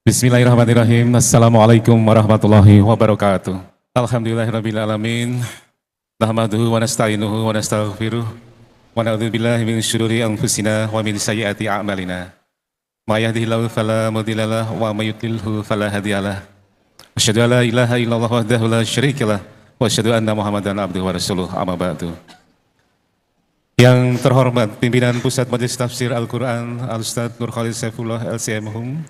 Bismillahirrahmanirrahim. Assalamualaikum warahmatullahi wabarakatuh. Alhamdulillahirrabbilalamin. Nahmaduhu wa nasta'inuhu wa nastaghfiruh. Wa na'udzubillahi min syururi anfusina wa min sayyiati a'malina. May yahdihillahu fala mudhillalah wa may yudlilhu fala hadiyalah. Asyhadu an la ilaha illallah wahdahu la syarikalah wa asyhadu anna Muhammadan abduhu wa rasuluh. Amma ba'du. Yang terhormat pimpinan Pusat Majelis Tafsir Al-Quran Al-Ustaz Nur Khalid Saifullah LCM Hum,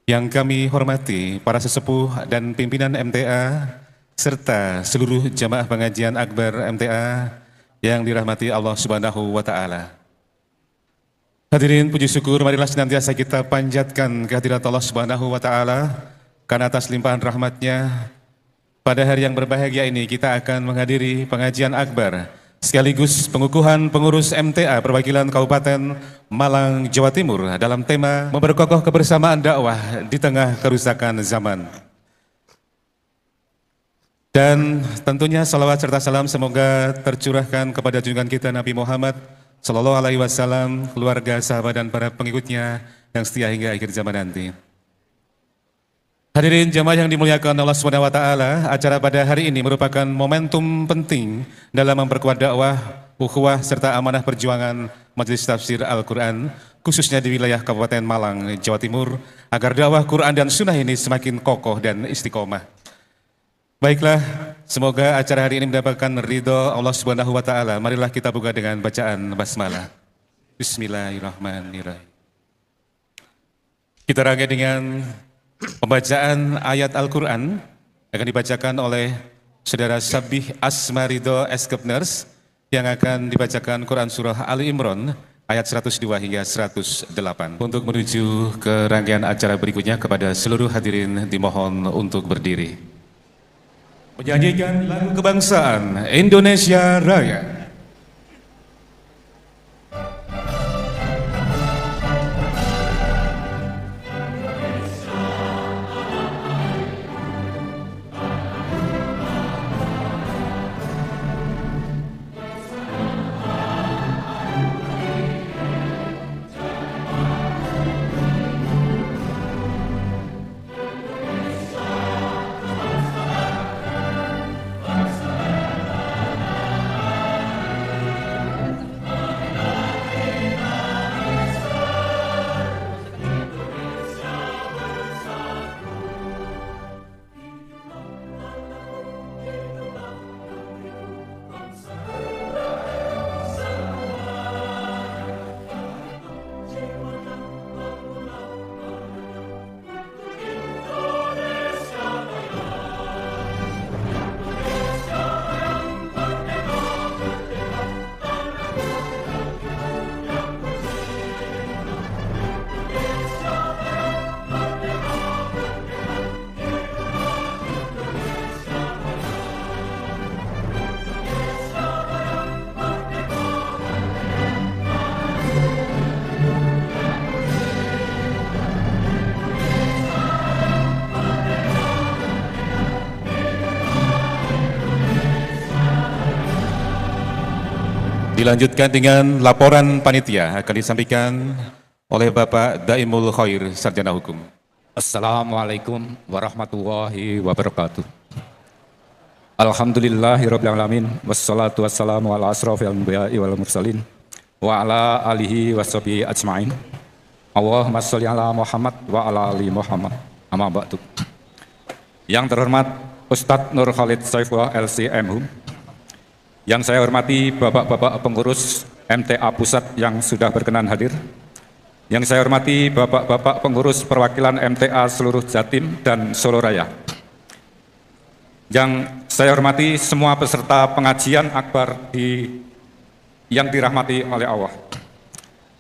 yang kami hormati para sesepuh dan pimpinan MTA serta seluruh jamaah pengajian akbar MTA yang dirahmati Allah Subhanahu wa taala. Hadirin puji syukur, marilah senantiasa kita panjatkan kehadirat Allah Subhanahu wa taala karena atas limpahan rahmatnya pada hari yang berbahagia ini kita akan menghadiri pengajian akbar sekaligus pengukuhan pengurus MTA perwakilan Kabupaten Malang, Jawa Timur dalam tema memperkokoh kebersamaan dakwah di tengah kerusakan zaman. Dan tentunya salawat serta salam semoga tercurahkan kepada junjungan kita Nabi Muhammad Sallallahu Alaihi Wasallam, keluarga, sahabat dan para pengikutnya yang setia hingga akhir zaman nanti. Hadirin jamaah yang dimuliakan Allah Subhanahu wa taala, acara pada hari ini merupakan momentum penting dalam memperkuat dakwah, ukhuwah serta amanah perjuangan Majelis Tafsir Al-Quran khususnya di wilayah Kabupaten Malang, Jawa Timur agar dakwah Quran dan Sunnah ini semakin kokoh dan istiqomah. Baiklah, semoga acara hari ini mendapatkan ridho Allah Subhanahu wa taala. Marilah kita buka dengan bacaan basmalah. Bismillahirrahmanirrahim. Kita rangkai dengan pembacaan ayat Al-Quran akan dibacakan oleh Saudara Sabih Asmarido Eskepners yang akan dibacakan Quran Surah Ali Imran ayat 102 hingga 108. Untuk menuju ke rangkaian acara berikutnya kepada seluruh hadirin dimohon untuk berdiri. Menyanyikan lagu kebangsaan Indonesia Raya. Dilanjutkan dengan laporan panitia akan disampaikan oleh Bapak Daimul Khair, Sarjana Hukum. Assalamualaikum warahmatullahi wabarakatuh. Alhamdulillahirabbil alamin wassalatu wassalamu ala asrofil anbiya'i wal mursalin wa ala alihi washabihi ajmain. Allahumma sholli ala Muhammad wa ala ali Muhammad. Amma ba'du. Yang terhormat Ustadz Nur Khalid Saifullah LCM Hum, yang saya hormati Bapak-Bapak pengurus MTA Pusat yang sudah berkenan hadir, yang saya hormati Bapak-Bapak pengurus perwakilan MTA seluruh Jatim dan Solo Raya, yang saya hormati semua peserta pengajian akbar yang dirahmati oleh Allah.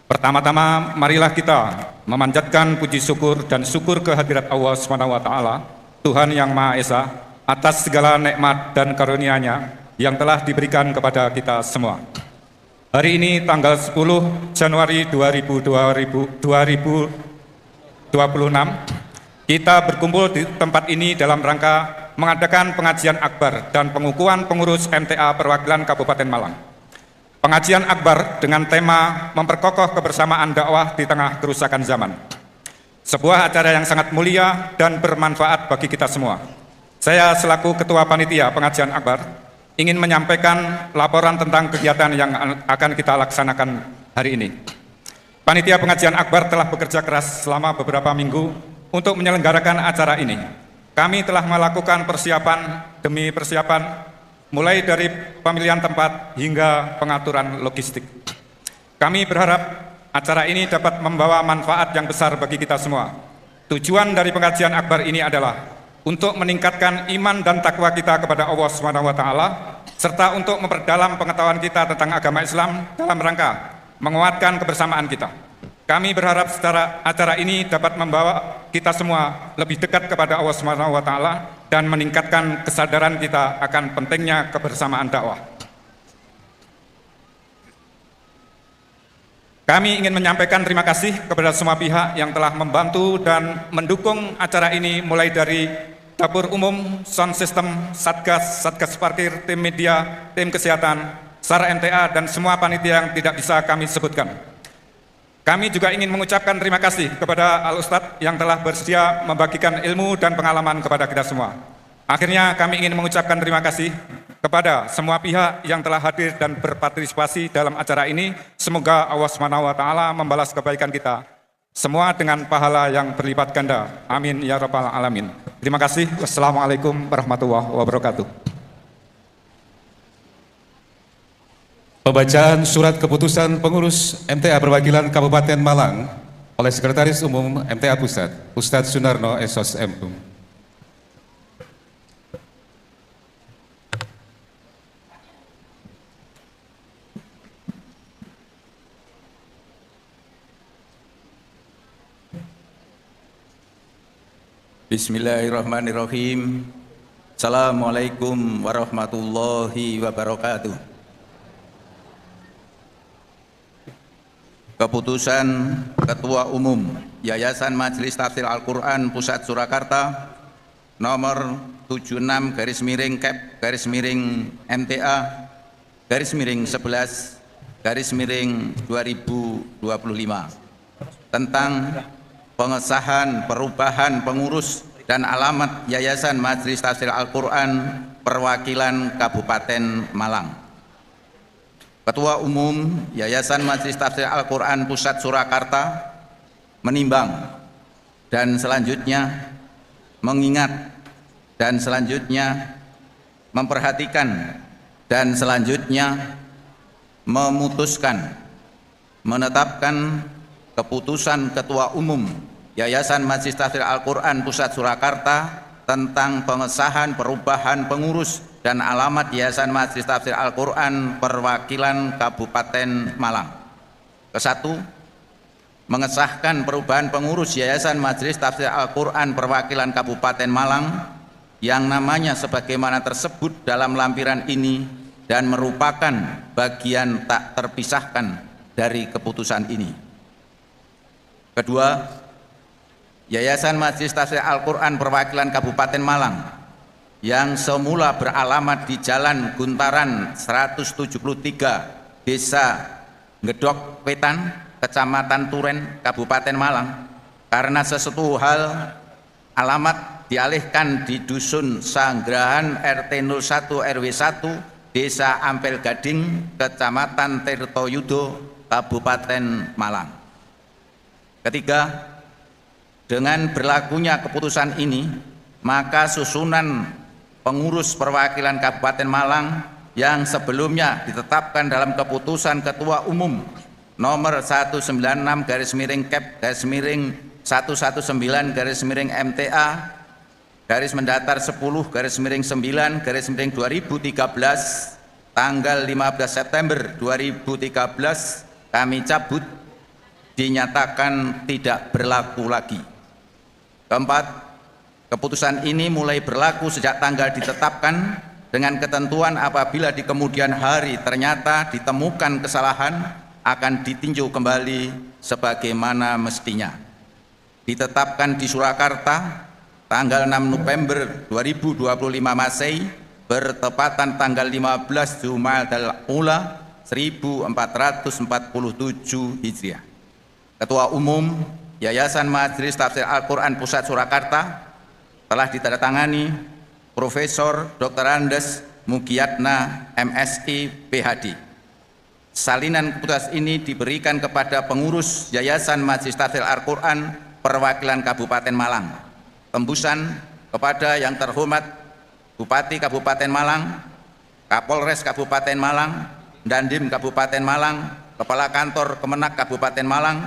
Pertama-tama marilah kita memanjatkan puji syukur dan syukur kehadirat Allah SWT, Tuhan yang Maha Esa, atas segala nikmat dan karunia-Nya yang telah diberikan kepada kita semua. Hari ini tanggal 10 Januari 2026, kita berkumpul di tempat ini dalam rangka mengadakan pengajian akbar dan pengukuhan pengurus MTA perwakilan Kabupaten Malang. Pengajian akbar dengan tema memperkokoh kebersamaan dakwah di tengah kerusakan zaman. sebuah acara yang sangat mulia dan bermanfaat bagi kita semua. Saya selaku Ketua Panitia Pengajian Akbar ingin menyampaikan laporan tentang kegiatan yang akan kita laksanakan hari ini. Panitia Pengajian Akbar telah bekerja keras selama beberapa minggu untuk menyelenggarakan acara ini. Kami telah melakukan persiapan demi persiapan, mulai dari pemilihan tempat hingga pengaturan logistik. Kami berharap acara ini dapat membawa manfaat yang besar bagi kita semua. Tujuan dari pengajian akbar ini adalah untuk meningkatkan iman dan takwa kita kepada Allah SWT, serta untuk memperdalam pengetahuan kita tentang agama Islam dalam rangka menguatkan kebersamaan kita. Kami berharap secara acara ini dapat membawa kita semua lebih dekat kepada Allah SWT dan meningkatkan kesadaran kita akan pentingnya kebersamaan dakwah. Kami ingin menyampaikan terima kasih kepada semua pihak yang telah membantu dan mendukung acara ini, mulai dari dapur umum, sound system, satgas parkir, tim media, tim kesehatan, SAR MTA, dan semua panitia yang tidak bisa kami sebutkan. Kami juga ingin mengucapkan terima kasih kepada Al-Ustadz yang telah bersedia membagikan ilmu dan pengalaman kepada kita semua. Akhirnya kami ingin mengucapkan terima kasih kepada semua pihak yang telah hadir dan berpartisipasi dalam acara ini. Semoga Allah SWT membalas kebaikan kita semua dengan pahala yang berlipat ganda. Amin ya rabbal alamin. Terima kasih. Wassalamualaikum warahmatullahi wabarakatuh. Pembacaan surat keputusan pengurus MTA perwakilan Kabupaten Malang oleh Sekretaris Umum MTA Pusat, Ustadz Sunarno Esos M.Hum. Bismillahirrahmanirrahim. Assalamualaikum warahmatullahi wabarakatuh. Keputusan Ketua Umum Yayasan Majelis Tafsir Al-Quran Pusat Surakarta nomor 76/MTA/11/2025 tentang pengesahan perubahan pengurus dan alamat Yayasan Majelis Tafsir Al-Quran Perwakilan Kabupaten Malang. Ketua Umum Yayasan Majelis Tafsir Al-Quran Pusat Surakarta menimbang dan selanjutnya mengingat dan selanjutnya memperhatikan dan selanjutnya memutuskan menetapkan keputusan Ketua Umum Yayasan Majelis Tafsir Al-Quran Pusat Surakarta tentang pengesahan perubahan pengurus dan alamat Yayasan Majelis Tafsir Al-Quran Perwakilan Kabupaten Malang. Kesatu, mengesahkan perubahan pengurus Yayasan Majelis Tafsir Al-Quran Perwakilan Kabupaten Malang yang namanya sebagaimana tersebut dalam lampiran ini dan merupakan bagian tak terpisahkan dari keputusan ini. Kedua, Yayasan Majelis Tafsir Al-Quran Perwakilan Kabupaten Malang yang semula beralamat di Jalan Guntaran 173, Desa Ngedok Wetan, Kecamatan Turen, Kabupaten Malang, karena sesuatu hal alamat dialihkan di Dusun Sanggrahan RT 01 RW 1, Desa Ampel Gading, Kecamatan Tirtoyudo, Kabupaten Malang. Ketiga, dengan berlakunya keputusan ini, maka susunan pengurus perwakilan Kabupaten Malang yang sebelumnya ditetapkan dalam keputusan Ketua Umum nomor 196/119/MTA /10/9/2013 tanggal 15 September 2013 kami cabut, dinyatakan tidak berlaku lagi. Keempat, keputusan ini mulai berlaku sejak tanggal ditetapkan dengan ketentuan apabila di kemudian hari ternyata ditemukan kesalahan akan ditinjau kembali sebagaimana mestinya. Ditetapkan di Surakarta tanggal 6 November 2025 Masehi bertepatan tanggal 15 Jumadal Ula 1447 Hijriah. Ketua Umum Yayasan Majelis Tafsir Al-Quran Pusat Surakarta telah ditandatangani Profesor Dr. Andes Mugiyatna MSI PhD. Salinan keputusan ini diberikan kepada pengurus Yayasan Majelis Tafsir Al-Quran Perwakilan Kabupaten Malang. Tembusan kepada yang terhormat Bupati Kabupaten Malang, Kapolres Kabupaten Malang, Dandim Kabupaten Malang, Kepala Kantor Kemenak Kabupaten Malang,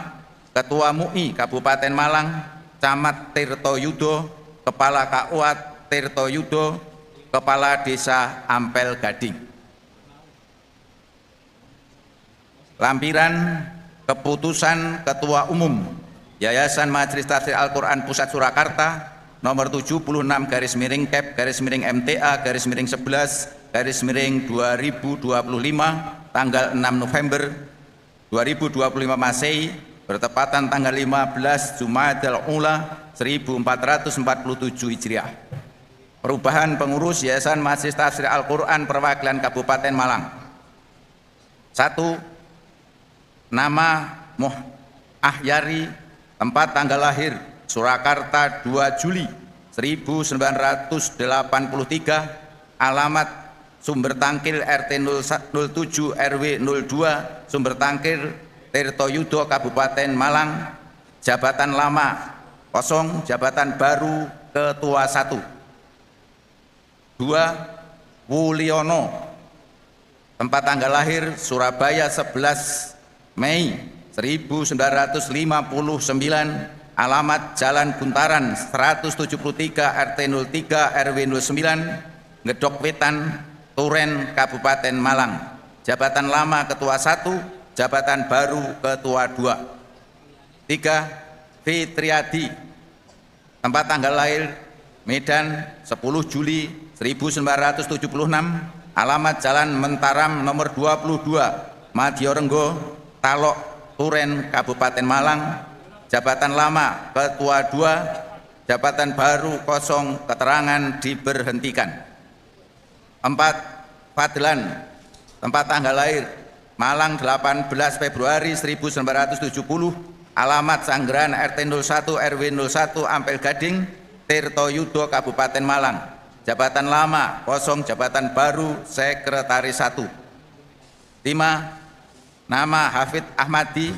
Ketua MUI Kabupaten Malang, Camat Tirto Yudo, Kepala KUAT Tirto Yudo, Kepala Desa Ampel Gading. Lampiran Keputusan Ketua Umum Yayasan Majelis Tafsir Al-Quran Pusat Surakarta nomor 76/11/11 tanggal 6 November 2025 Masehi bertepatan tanggal 15 Jumadil Ula 1447 Hijriah. Perubahan pengurus Yayasan Majelis Tafsir Al-Quran Perwakilan Kabupaten Malang. 1. Nama Moh Ahyari, tempat tanggal lahir Surakarta 2 Juli 1983, alamat Sumber Tangkil RT 07 RW 02 Sumber Tangkil Tirto Yudo Kabupaten Malang, jabatan lama kosong, jabatan baru Ketua 1. 2. Wuliono, tempat tanggal lahir Surabaya 11 Mei 1959, alamat Jalan Buntaran 173 RT 03 RW 09 Ngedok Wetan Turen Kabupaten Malang, jabatan lama Ketua 1, jabatan baru Ketua 2. 3. Fitriadi, tempat tanggal lahir Medan 10 Juli 1976, alamat Jalan Mentaram nomor 22 Madiorenggo Talok Turen Kabupaten Malang, jabatan lama Ketua 2, jabatan baru kosong, keterangan diberhentikan. 4. Fadlan, tempat tanggal lahir Malang 18 Februari 1970, alamat Sanggerahan RT 01 RW 01 Ampel Gading Tirto Yudo Kabupaten Malang, jabatan lama kosong, jabatan baru Sekretaris 1. 5. Nama Hafid Ahmadi,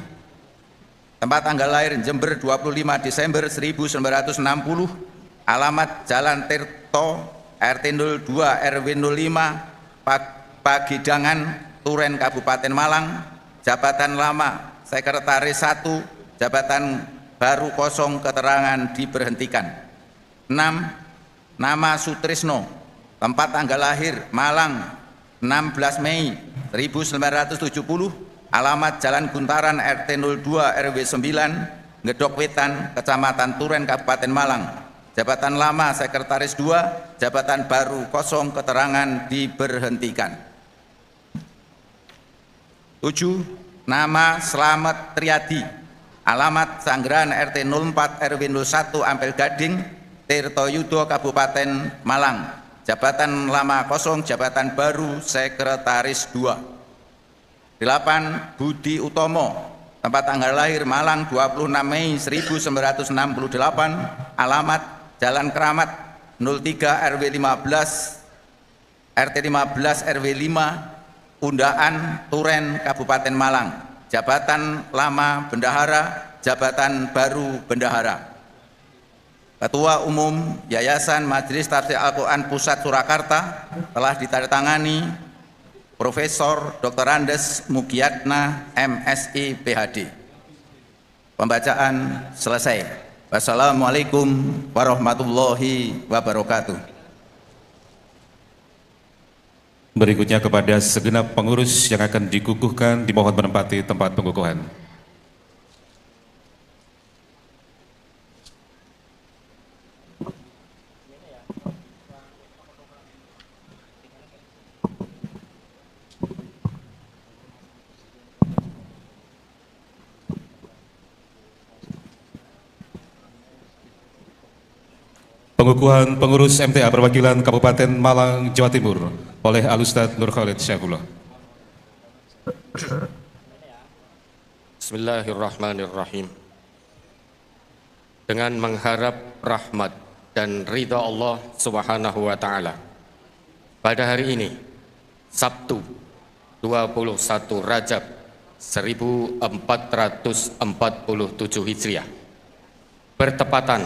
tempat tanggal lahir Jember 25 Desember 1960, alamat Jalan Tirto RT 02 RW 05 Pagidangan Turen Kabupaten Malang, jabatan lama Sekretaris 1, jabatan baru kosong, keterangan diberhentikan. 6. Nama Sutrisno, tempat tanggal lahir Malang 16 Mei 1970, alamat Jalan Buntaran RT 02 RW 9 Ngedok Wetan Kecamatan Turen Kabupaten Malang, jabatan lama Sekretaris 2, jabatan baru kosong, keterangan diberhentikan. 7. Nama Slamet Triadi, alamat Sanggerahan RT 04 RW 01 Ampel Gading Tirto Yudo Kabupaten Malang, jabatan lama kosong, jabatan baru Sekretaris 2. 8. Budi Utomo, tempat tanggal lahir Malang 26 Mei 1968, alamat Jalan Keramat 03 RW 15 RT 15 RW 5 Undaan Turen Kabupaten Malang, jabatan lama Bendahara, jabatan baru Bendahara. Ketua Umum Yayasan Majelis Tafsir Al-Quran Pusat Surakarta telah ditandatangani Profesor Dr. Andes Mugiyatna MSI PhD. Pembacaan selesai. Wassalamualaikum warahmatullahi wabarakatuh. Berikutnya kepada segenap pengurus yang akan dikukuhkan dimohon menempati tempat pengukuhan. Pengukuhan pengurus MTA Perwakilan Kabupaten Malang, Jawa Timur oleh Al-Ustadz Nur Khalid Syaifullah. Bismillahirrahmanirrahim. dengan mengharap rahmat dan ridha Allah Subhanahu wa taala. Pada hari ini, Sabtu 21 Rajab 1447 Hijriah, bertepatan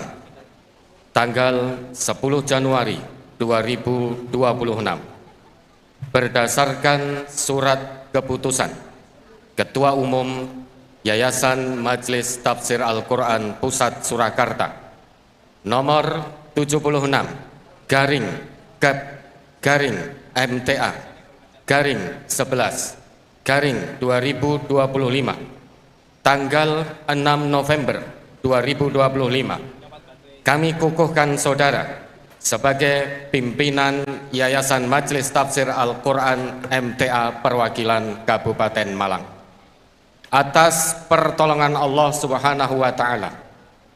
tanggal 10 Januari 2026, berdasarkan surat keputusan Ketua Umum Yayasan Majelis Tafsir Al-Quran Pusat Surakarta nomor 76 garing Kep garing MTA garing 11 garing 2025 tanggal 6 November 2025, kami kukuhkan saudara sebagai pimpinan Yayasan Majelis Tafsir Al-Quran MTA Perwakilan Kabupaten Malang. Atas pertolongan Allah Subhanahu wa taala,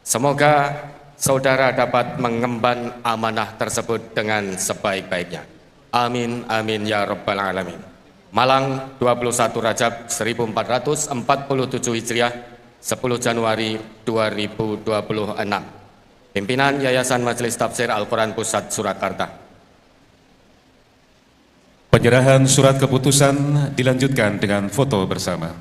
semoga saudara dapat mengemban amanah tersebut dengan sebaik-baiknya. Amin amin ya rabbal alamin. Malang 21 Rajab 1447 Hijriah 10 Januari 2026. Pimpinan Yayasan Majelis Tafsir Al-Quran Pusat Surakarta. Penyerahan surat keputusan dilanjutkan dengan foto bersama.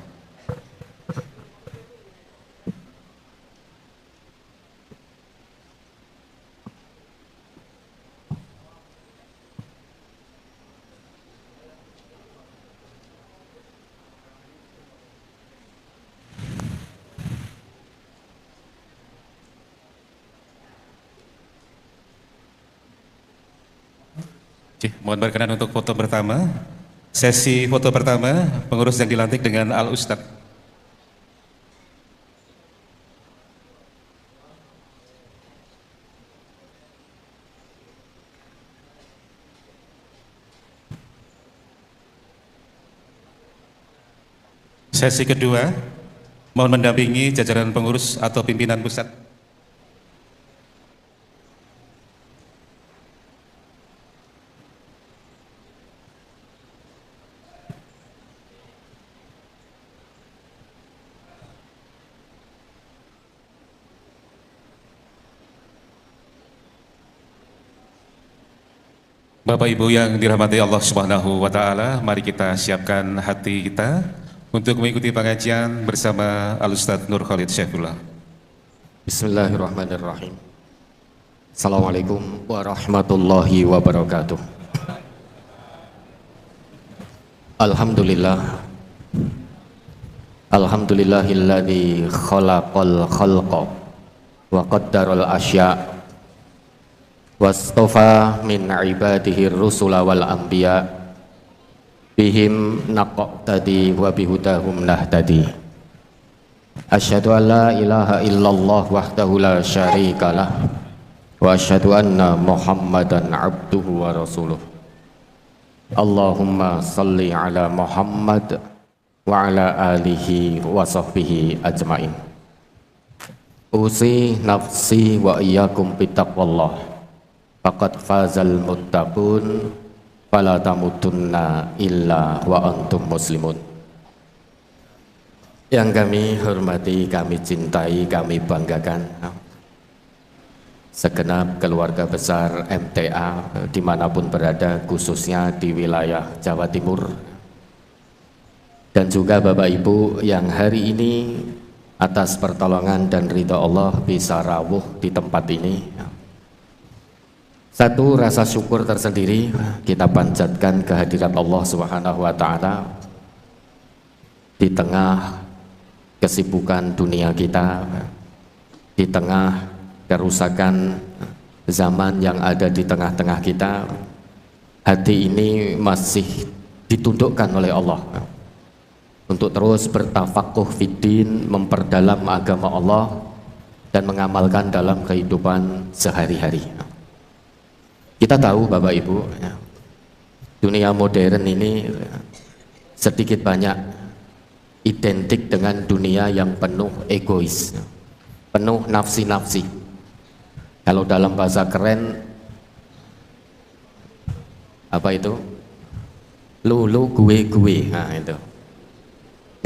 Mohon berkenan untuk foto pertama. Sesi foto pertama, pengurus yang dilantik dengan Al-Ustadz. Sesi kedua, mohon mendampingi jajaran pengurus atau pimpinan pusat. Bapak Ibu yang dirahmati Allah Subhanahu wa taala, mari kita siapkan hati kita untuk mengikuti pengajian bersama Al-Ustadz Nur Khalid Syaifullah. Bismillahirrahmanirrahim. Assalamualaikum warahmatullahi wabarakatuh. Alhamdulillah. Alhamdulillahilladzi khalaqal khalqa wa qaddaral asya' wastofa min ibadihi rusula wal anbiya bihim naqtadi wa bihudahum nahtadi. Asyhadu an la ilaha illallah wahdahu la syarikalah wa asyhadu anna Muhammadan abduhu wa rasuluh. Allahumma salli ala Muhammad wa ala alihi wa sahbihi ajmain. Usi nafsi wa iyyakum bittaqwallah. Faqad fazal muttaqun fala tamutunna illa wa antum muslimun. Yang kami hormati, kami cintai, kami banggakan segenap keluarga besar MTA dimanapun berada, khususnya di wilayah Jawa Timur, dan juga Bapak Ibu yang hari ini atas pertolongan dan ridha Allah bisa rawuh di tempat ini. Satu rasa syukur tersendiri kita panjatkan kehadirat Allah Subhanahu wa taala di tengah kesibukan dunia kita, di tengah kerusakan zaman yang ada di tengah-tengah kita. Hati ini masih ditundukkan oleh Allah untuk terus bertafakuh fiddin, memperdalam agama Allah dan mengamalkan dalam kehidupan sehari-hari. Kita tahu Bapak Ibu, dunia modern ini sedikit banyak identik dengan dunia yang penuh egois, penuh nafsi-nafsi. Kalau dalam bahasa keren, apa itu? Lu gue. Nah itu.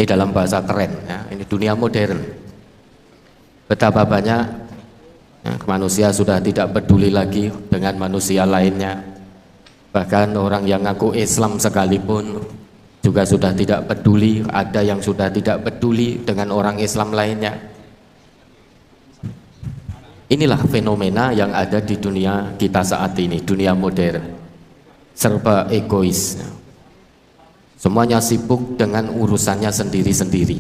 Ini dalam bahasa keren, ya. Ini dunia modern. Betapa banyak Manusia sudah tidak peduli lagi dengan manusia lainnya. Bahkan orang yang ngaku Islam sekalipun juga sudah tidak peduli, ada yang sudah tidak peduli dengan orang Islam lainnya. Inilah fenomena yang ada di dunia kita saat ini, dunia modern. Serba egois. Semuanya sibuk dengan urusannya sendiri-sendiri.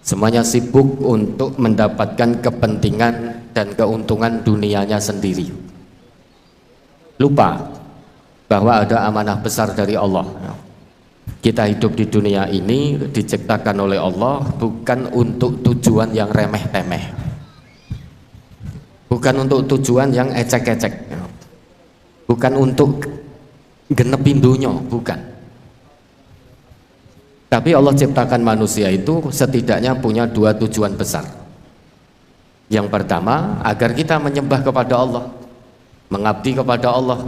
Semuanya sibuk untuk mendapatkan kepentingan dan keuntungan dunianya sendiri. Lupa bahwa ada amanah besar dari Allah. Kita hidup di dunia ini diciptakan oleh Allah bukan untuk tujuan yang remeh-temeh, bukan untuk tujuan yang ecek-ecek, bukan untuk genepin dunya, bukan. Tapi Allah ciptakan manusia itu setidaknya punya dua tujuan besar. Yang pertama, agar kita menyembah kepada Allah, mengabdi kepada Allah.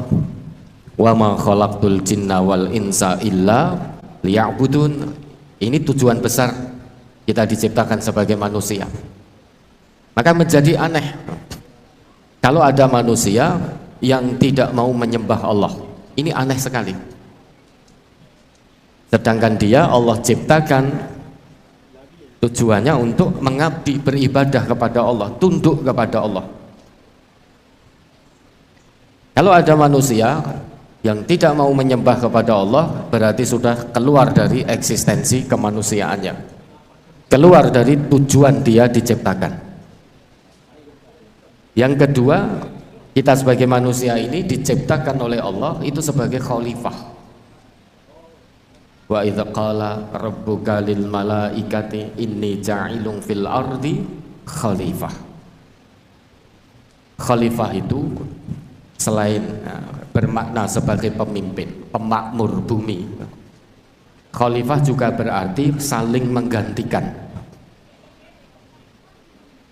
Wa ma khalaqtul jinna wal insa illa liya'budun. Ini tujuan besar kita diciptakan sebagai manusia. Maka menjadi aneh kalau ada manusia yang tidak mau menyembah Allah. Ini aneh sekali. Sedangkan dia Allah ciptakan tujuannya untuk mengabdi, beribadah kepada Allah, tunduk kepada Allah. Kalau ada manusia yang tidak mau menyembah kepada Allah, berarti sudah keluar dari eksistensi kemanusiaannya, keluar dari tujuan dia diciptakan. Yang kedua, kita sebagai manusia ini diciptakan oleh Allah itu sebagai khalifah. Wa idza qala rabbuka lil malaikati inni ja'ilun fil ardi khalifah. Khalifah itu selain bermakna sebagai pemimpin, pemakmur bumi, khalifah juga berarti saling menggantikan.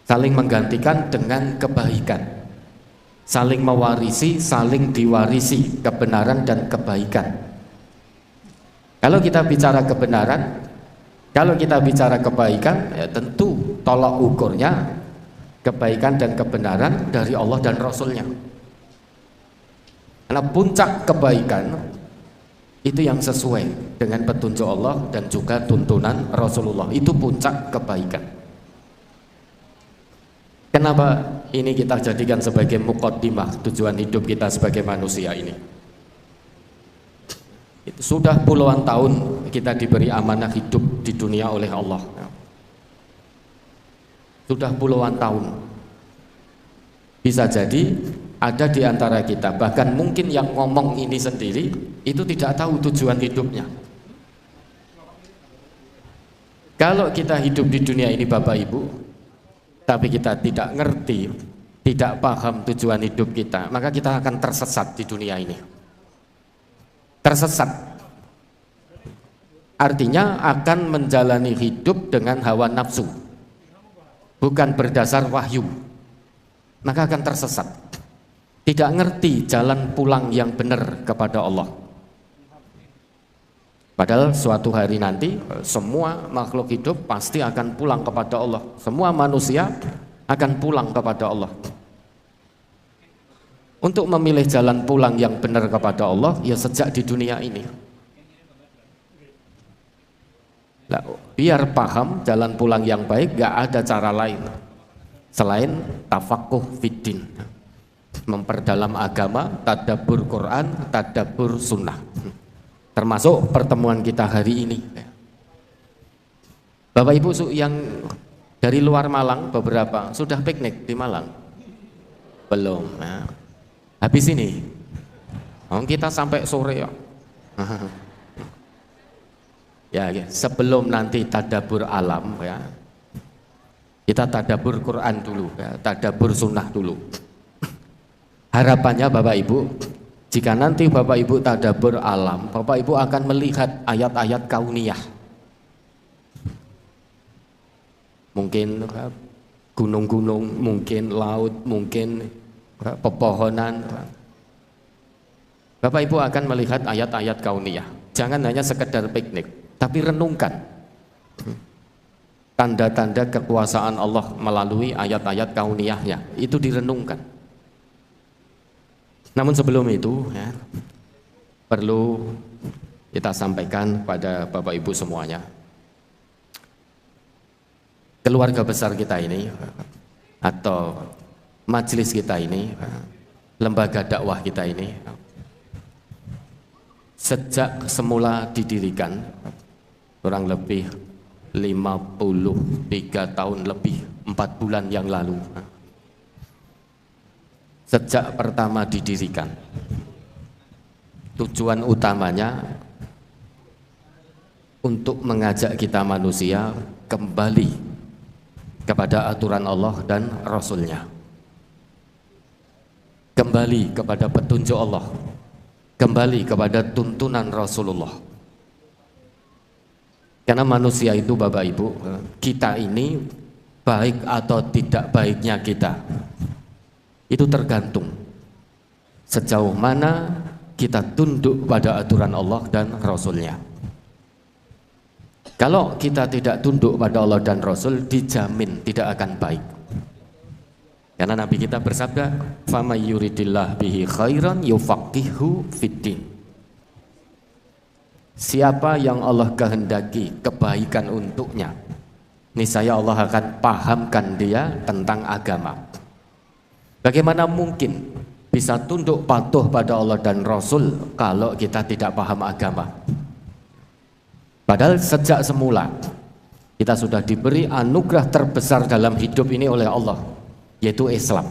Saling menggantikan dengan kebaikan, saling mewarisi, saling diwarisi kebenaran dan kebaikan. Kalau kita bicara kebenaran, kalau kita bicara kebaikan, ya tentu tolak ukurnya kebaikan dan kebenaran dari Allah dan Rasulnya. Karena puncak kebaikan itu yang sesuai dengan petunjuk Allah dan juga tuntunan Rasulullah. Itu puncak kebaikan. Kenapa ini kita jadikan sebagai muqaddimah tujuan hidup kita sebagai manusia ini? Itu sudah puluhan tahun kita diberi amanah hidup di dunia oleh Allah. Sudah puluhan tahun. Bisa jadi ada di antara kita, bahkan mungkin yang ngomong ini sendiri itu tidak tahu tujuan hidupnya. Kalau kita hidup di dunia ini Bapak Ibu, tapi kita tidak ngerti, tidak paham tujuan hidup kita, maka kita akan tersesat di dunia ini. Tersesat artinya akan menjalani hidup dengan hawa nafsu, bukan berdasar wahyu, maka akan tersesat, tidak ngerti jalan pulang yang benar kepada Allah. Padahal suatu hari nanti semua makhluk hidup pasti akan pulang kepada Allah, semua manusia akan pulang kepada Allah. Untuk memilih jalan pulang yang benar kepada Allah, ya sejak di dunia ini. Nah, biar paham jalan pulang yang baik, gak ada cara lain selain tafakuh fiddin, memperdalam agama, tadabbur Quran, tadabbur sunnah. Termasuk pertemuan kita hari ini. Bapak Ibu yang dari luar Malang beberapa sudah piknik di Malang? Belum. Nah, habis ini kita sampai sore ya. Ya, sebelum nanti tadabbur alam ya, kita tadabbur Quran dulu ya, tadabbur sunnah dulu. Harapannya Bapak Ibu, jika nanti Bapak Ibu tadabbur alam, Bapak Ibu akan melihat ayat-ayat kauniyah. Mungkin gunung-gunung, mungkin laut, mungkin pepohonan. Bapak Ibu akan melihat ayat-ayat kauniyah. Jangan hanya sekedar piknik, tapi renungkan. tanda-tanda kekuasaan Allah melalui ayat-ayat kauniyahnya, itu direnungkan. Namun sebelum itu ya, perlu kita sampaikan pada Bapak Ibu semuanya, keluarga besar kita ini atau majelis kita ini, lembaga dakwah kita ini, sejak semula didirikan kurang lebih 53 tahun lebih 4 bulan yang lalu, sejak pertama didirikan, tujuan utamanya untuk mengajak kita manusia kembali kepada aturan Allah dan Rasul-Nya, kembali kepada petunjuk Allah, kembali kepada tuntunan Rasulullah. Karena manusia itu Bapak Ibu, kita ini baik atau tidak baiknya kita itu tergantung sejauh mana kita tunduk pada aturan Allah dan Rasul-Nya. Kalau kita tidak tunduk pada Allah dan Rasul, dijamin tidak akan baik. Karena Nabi kita bersabda, "Famay yuridillah bihi khairan yufaqihu fiddin." Siapa yang Allah kehendaki kebaikan untuknya, niscaya Allah akan pahamkan dia tentang agama. Bagaimana mungkin bisa tunduk patuh pada Allah dan Rasul kalau kita tidak paham agama? Padahal sejak semula kita sudah diberi anugerah terbesar dalam hidup ini oleh Allah, yaitu Islam.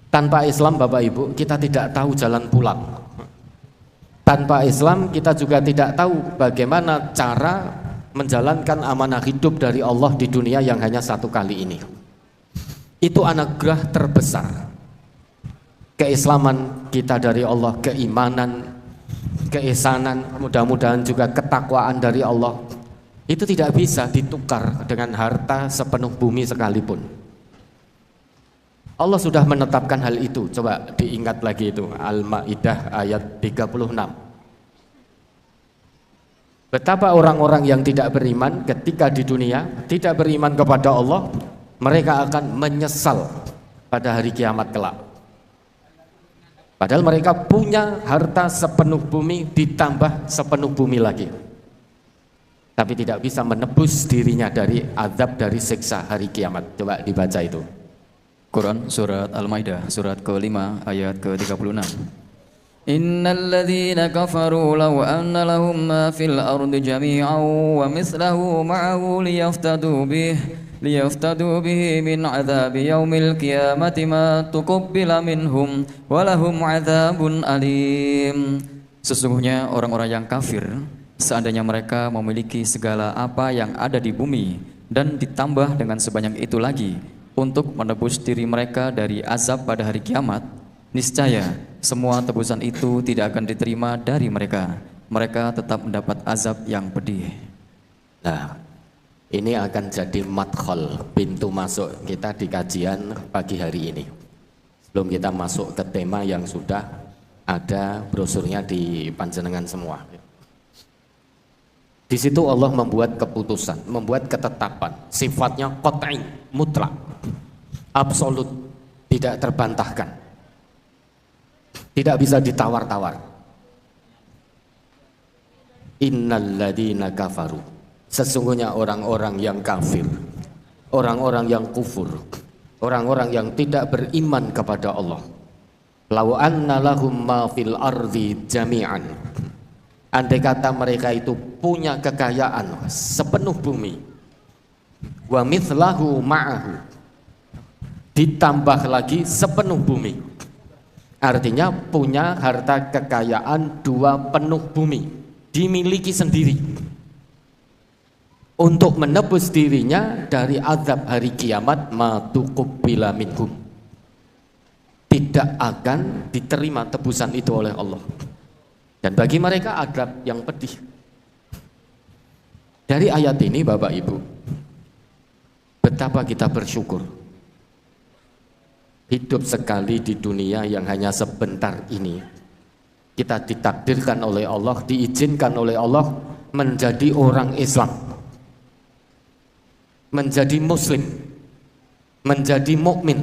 Tanpa Islam Bapak Ibu, kita tidak tahu jalan pulang. Tanpa Islam kita juga tidak tahu bagaimana cara menjalankan amanah hidup dari Allah di dunia yang hanya satu kali ini. Itu anugerah terbesar. Keislaman kita dari Allah, keimanan, keihsanan, mudah-mudahan juga ketakwaan dari Allah, itu tidak bisa ditukar dengan harta sepenuh bumi sekalipun. Allah sudah menetapkan hal itu. Coba diingat lagi itu, Al-Maidah ayat 36. Betapa orang-orang yang tidak beriman ketika di dunia tidak beriman kepada Allah, mereka akan menyesal pada hari kiamat kelak. Padahal mereka punya harta sepenuh bumi ditambah sepenuh bumi lagi, tapi tidak bisa menebus dirinya dari azab, dari siksa hari kiamat. Coba dibaca itu. Quran surat Al-Maidah surat ke-5 ayat ke-36. Innal ladzina kafaru law anna lahum ma fil ardi jami'an wa mithluhu ma'ahu liyaftadu bihi min adzabi yaumil qiyamati ma tuqabbila minhum wa lahum adzabun alim. Sesungguhnya orang-orang yang kafir, seandainya mereka memiliki segala apa yang ada di bumi dan ditambah dengan sebanyak itu lagi untuk menebus diri mereka dari azab pada hari kiamat, niscaya semua tebusan itu tidak akan diterima dari mereka. Mereka tetap mendapat azab yang pedih. Nah, ini akan jadi madkhal, pintu masuk kita di kajian pagi hari ini. Sebelum kita masuk ke tema yang sudah ada brosurnya di panjenengan semua. Di situ Allah membuat keputusan, membuat ketetapan, sifatnya qat'i, mutlak, absolut, tidak terbantahkan, tidak bisa ditawar-tawar. Innal ladzina kafaru, sesungguhnya orang-orang yang kafir, orang-orang yang kufur, orang-orang yang tidak beriman kepada Allah, law anna lahum ma fil ardi jami'an, andai kata mereka itu punya kekayaan sepenuh bumi, wa mithlahu ma'ahu, ditambah lagi sepenuh bumi, artinya punya harta kekayaan 2 penuh bumi, dimiliki sendiri, untuk menebus dirinya dari azab hari kiamat, ma tuqabbila minhum, tidak akan diterima tebusan itu oleh Allah, dan bagi mereka azab yang pedih. Dari ayat ini Bapak Ibu, betapa kita bersyukur hidup sekali di dunia yang hanya sebentar ini. Kita ditakdirkan oleh Allah, diizinkan oleh Allah menjadi orang Islam. menjadi muslim, menjadi mukmin.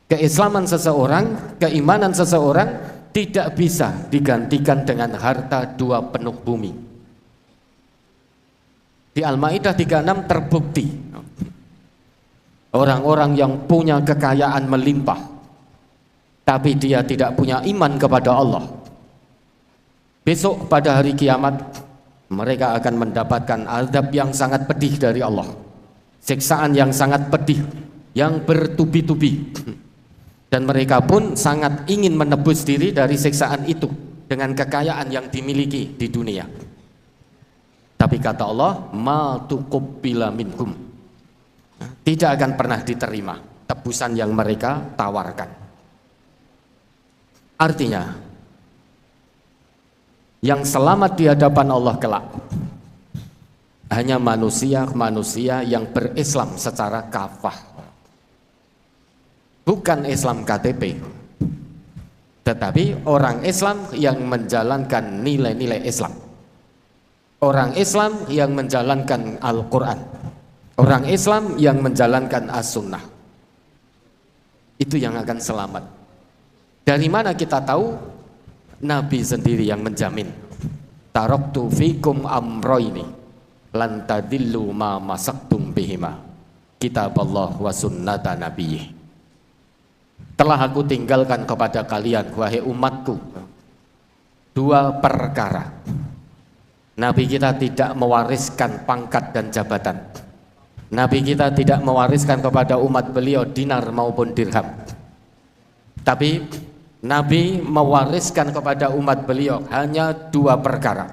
Keislaman seseorang, keimanan seseorang tidak bisa digantikan dengan harta dua penuh bumi. Di Al-Maidah 36 terbukti orang-orang yang punya kekayaan melimpah tapi dia tidak punya iman kepada Allah, besok pada hari kiamat mereka akan mendapatkan azab yang sangat pedih dari Allah, siksaan yang sangat pedih, yang bertubi-tubi, dan mereka pun sangat ingin menebus diri dari siksaan itu dengan kekayaan yang dimiliki di dunia. Tapi kata Allah, ma tuqabbila minhum, tidak akan pernah diterima tebusan yang mereka tawarkan. Artinya yang selamat di hadapan Allah kelak hanya manusia-manusia yang berislam secara kafah, bukan Islam KTP, tetapi orang Islam yang menjalankan nilai-nilai Islam, orang Islam yang menjalankan Al-Quran, orang Islam yang menjalankan As-Sunnah. Itu yang akan selamat. Dari mana kita tahu? Nabi sendiri yang menjamin, taraktu fikum amroini lan tadillu ma masaktum bihima kitaballah wa sunnata nabiyih. Telah aku tinggalkan kepada kalian, wahai umatku, dua perkara. Nabi kita tidak mewariskan pangkat dan jabatan. Nabi kita tidak mewariskan kepada umat beliau dinar maupun dirham. Tapi Nabi mewariskan kepada umat beliau hanya dua perkara,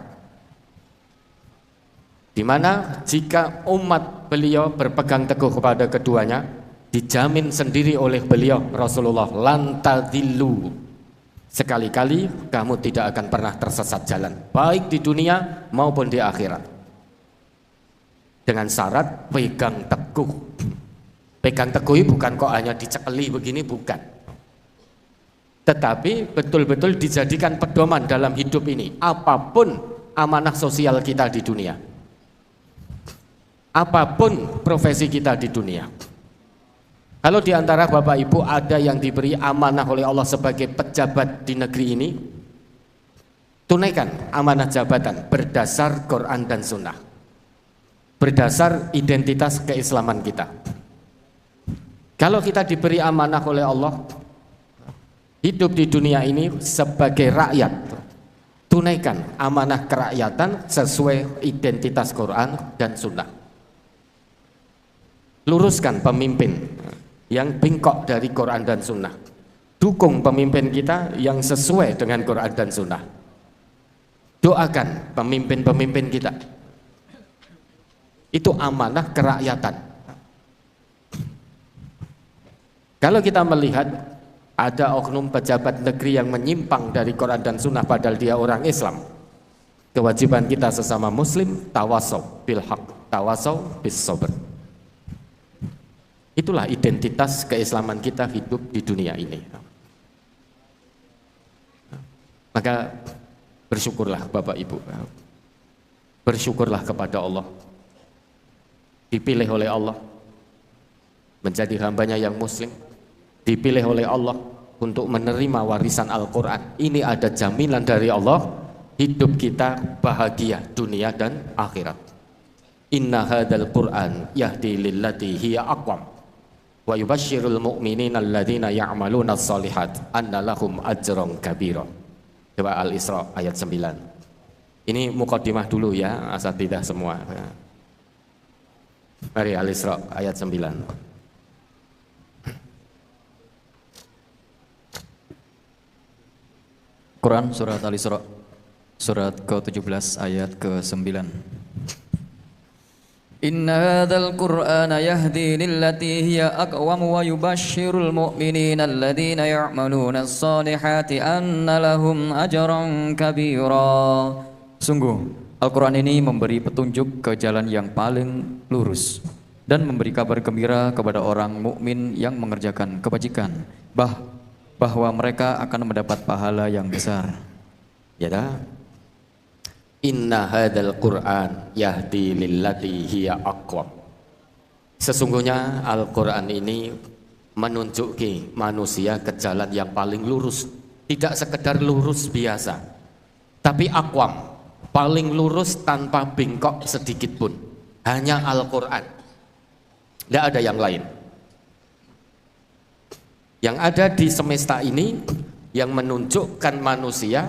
di mana jika umat beliau berpegang teguh kepada keduanya, dijamin sendiri oleh beliau Rasulullah, lan tadillu, sekali-kali kamu tidak akan pernah tersesat jalan, baik di dunia maupun di akhirat. Dengan syarat pegang teguh. Pegang teguh bukan kok hanya dicekeli begini, bukan, tetapi betul-betul dijadikan pedoman dalam hidup ini. Apapun amanah sosial kita di dunia, apapun profesi kita di dunia, kalau di antara Bapak Ibu ada yang diberi amanah oleh Allah sebagai pejabat di negeri ini, tunaikan amanah jabatan berdasar Quran dan Sunnah, berdasar identitas keislaman kita. Kalau kita diberi amanah oleh Allah hidup di dunia ini sebagai rakyat, tunaikan amanah kerakyatan sesuai identitas Quran dan Sunnah. Luruskan pemimpin yang bengkok dari Quran dan Sunnah, dukung pemimpin kita yang sesuai dengan Quran dan Sunnah, doakan pemimpin-pemimpin kita. Itu amanah kerakyatan. Kalau kita melihat ada oknum pejabat negeri yang menyimpang dari Quran dan Sunnah padahal dia orang Islam, kewajiban kita sesama muslim tawasau bil haq, tawasau bis sabr. Itulah identitas keislaman kita hidup di dunia ini. Maka bersyukurlah Bapak Ibu, bersyukurlah kepada Allah, dipilih oleh Allah menjadi hambanya yang muslim, dipilih oleh Allah untuk menerima warisan Al-Quran. Ini ada jaminan dari Allah, hidup kita bahagia dunia dan akhirat. Inna hadzal Qur'an yahdi lillati hiya aqwam wa yubashshirul mu'minina alladzina ya'maluna shalihat anna lahum ajran kabira. Coba Al-Isra ayat 9. Ini mukadimah dulu ya, asatidzah semua. Mari Al-Isra ayat 9. Quran surat Al-Isra surat ke-17 ayat ke-9. Inna hadzal Qur'ana yahdi lillati hiya aqwam wa yubashshirul mu'minina alladzina ya'maluna as-solihati anna lahum ajran kabira. Sungguh Al-Quran ini memberi petunjuk ke jalan yang paling lurus dan memberi kabar gembira kepada orang mukmin yang mengerjakan kebajikan, bahwa mereka akan mendapat pahala yang besar. Ya dah. Inna hadzal Qur'an yahdi lillati hiya aqwam. Sesungguhnya Al-Qur'an ini menunjuki manusia ke jalan yang paling lurus, tidak sekedar lurus biasa, tapi aqwam, paling lurus tanpa bengkok sedikit pun. Hanya Al-Qur'an. Tidak ada yang lain. Yang ada di semesta ini yang menunjukkan manusia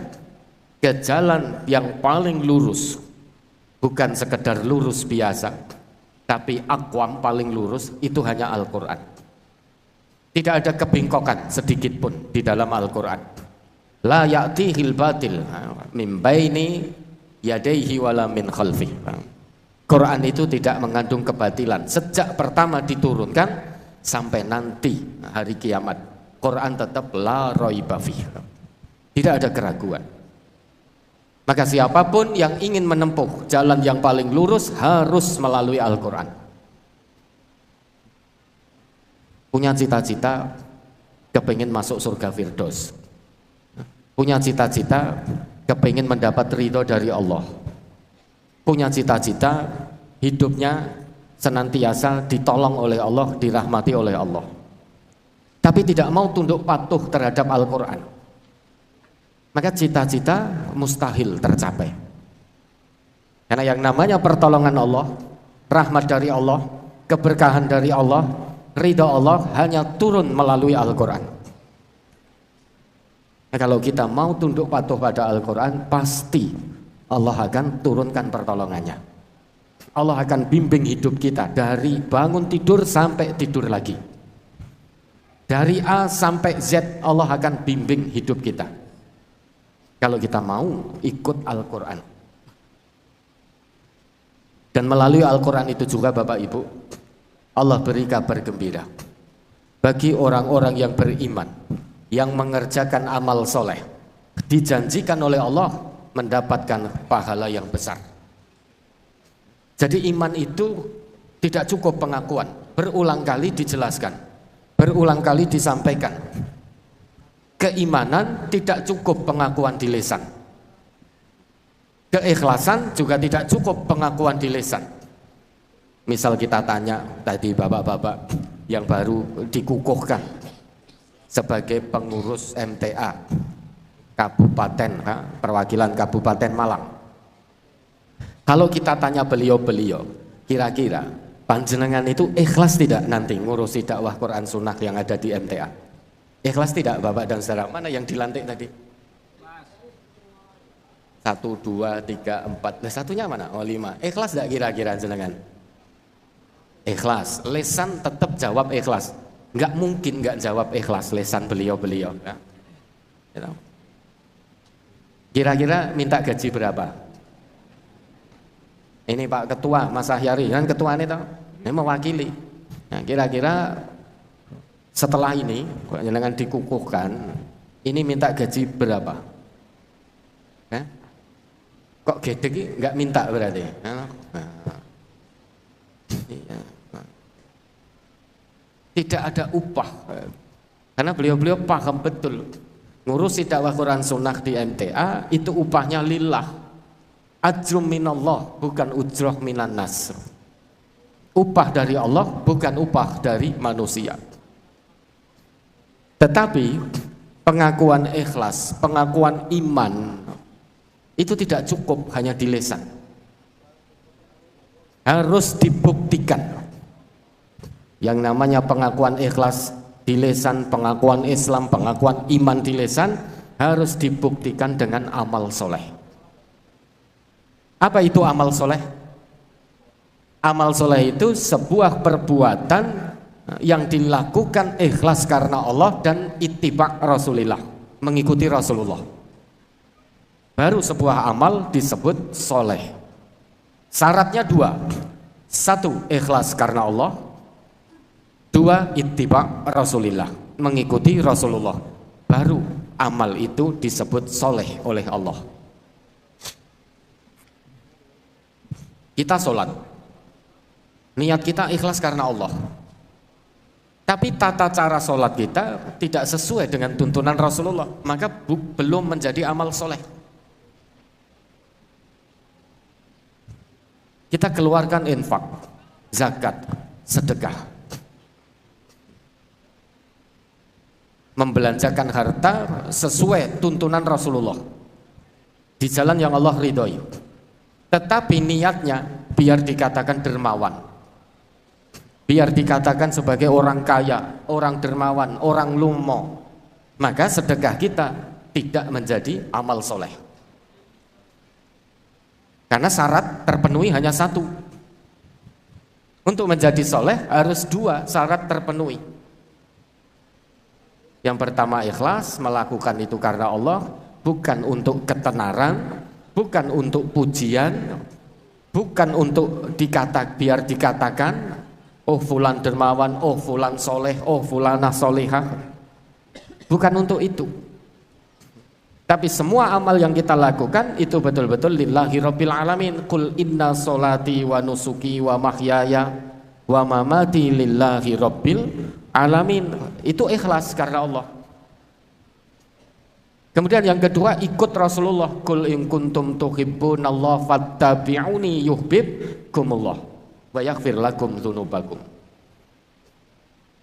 ke jalan yang paling lurus, bukan sekedar lurus biasa, tapi aqwam, paling lurus, itu hanya Al-Quran. Tidak ada kebengkokan sedikit pun di dalam Al-Quran. La ya'tihil batil min baini yadaihi wala min khalfih. Quran itu tidak mengandung kebatilan sejak pertama diturunkan sampai nanti hari kiamat. Quran tetap la raiba fih. Tidak ada keraguan. Maka siapapun yang ingin menempuh jalan yang paling lurus harus melalui Al-Quran. Punya cita-cita kepingin masuk surga Firdaus, punya cita-cita kepingin mendapat ridho dari Allah, punya cita-cita hidupnya senantiasa ditolong oleh Allah, dirahmati oleh Allah, tapi tidak mau tunduk patuh terhadap Al-Quran, maka cita-cita mustahil tercapai. Karena yang namanya pertolongan Allah, rahmat dari Allah, keberkahan dari Allah, ridha Allah hanya turun melalui Al-Quran. Nah, kalau kita mau tunduk patuh pada Al-Quran, pasti Allah akan turunkan pertolongannya. Allah akan bimbing hidup kita dari bangun tidur sampai tidur lagi. Dari A sampai Z Allah akan bimbing hidup kita. Kalau kita mau ikut Al-Quran. Dan melalui Al-Quran itu juga Bapak Ibu, Allah beri kabar gembira bagi orang-orang yang beriman, yang mengerjakan amal soleh, dijanjikan oleh Allah mendapatkan pahala yang besar. Jadi iman itu tidak cukup pengakuan, berulang kali dijelaskan, berulang kali disampaikan. Keimanan tidak cukup pengakuan di lisan. Keikhlasan juga tidak cukup pengakuan di lisan. Misal kita tanya tadi bapak-bapak yang baru dikukuhkan sebagai pengurus MTA Kabupaten, perwakilan Kabupaten Malang. Kalau kita tanya beliau-beliau, kira-kira panjenengan itu ikhlas tidak nanti ngurusi dakwah Quran Sunnah yang ada di MTA? Ikhlas tidak Bapak dan saudara? Mana yang dilantik tadi? 1, 2, 3, 4. Nah, satunya mana? Oh 5. Ikhlas tidak kira-kira jenengan? Ikhlas. Lesan tetap jawab ikhlas. Nggak mungkin nggak jawab ikhlas lesan beliau-beliau. Ya. Kira-kira minta gaji berapa? Ini Pak Ketua Mas Ahyari kan ketua ini toh, ini mewakili. Nah, kira-kira setelah ini jangan dikukuhkan, ini minta gaji berapa? Kok gede nggak minta berarti? Tidak ada upah, karena beliau-beliau paham betul ngurusi dakwah Quran Sunnah di MTA itu upahnya lillah, ajrum minallah, bukan ujroh minan nas. Upah dari Allah, bukan upah dari manusia. Tetapi pengakuan ikhlas, pengakuan iman itu tidak cukup hanya di lisan, harus dibuktikan. Yang namanya pengakuan ikhlas di lisan, pengakuan Islam, pengakuan iman di lisan harus dibuktikan dengan amal soleh. Apa itu amal soleh? Amal soleh itu sebuah perbuatan yang dilakukan ikhlas karena Allah dan ittiba' Rasulillah, mengikuti Rasulullah. Baru sebuah amal disebut soleh. Syaratnya 2. 1. Ikhlas karena Allah. 2. Ittiba' Rasulillah, mengikuti Rasulullah. Baru amal itu disebut soleh oleh Allah. Kita sholat, niat kita ikhlas karena Allah, tapi tata cara sholat kita tidak sesuai dengan tuntunan Rasulullah, maka belum menjadi amal soleh. kita keluarkan infak, zakat, sedekah. Membelanjakan harta sesuai tuntunan Rasulullah di jalan yang Allah ridhoi. Tetapi niatnya biar dikatakan dermawan, biar dikatakan sebagai orang kaya, orang dermawan, orang lumo, maka sedekah kita tidak menjadi amal soleh. Karena syarat terpenuhi hanya satu. Untuk menjadi soleh harus dua syarat terpenuhi. Yang pertama ikhlas, melakukan itu karena Allah, bukan untuk ketenaran, bukan untuk pujian, bukan untuk biar dikatakan, oh fulan dermawan, oh fulan soleh, oh fulanah solehah. Bukan untuk itu. Tapi semua amal yang kita lakukan itu betul-betul lillahi rabbil alamin. Qul inna solati wa nusuki wa mahyaya wa mamati lillahi rabbil alamin. Itu ikhlas karena Allah. Kemudian yang kedua, ikut Rasulullah. Qul in kuntum tuhibbunallaha fattabi'uni yuhibbukumullah wa yaghfir lakum dzunubakum.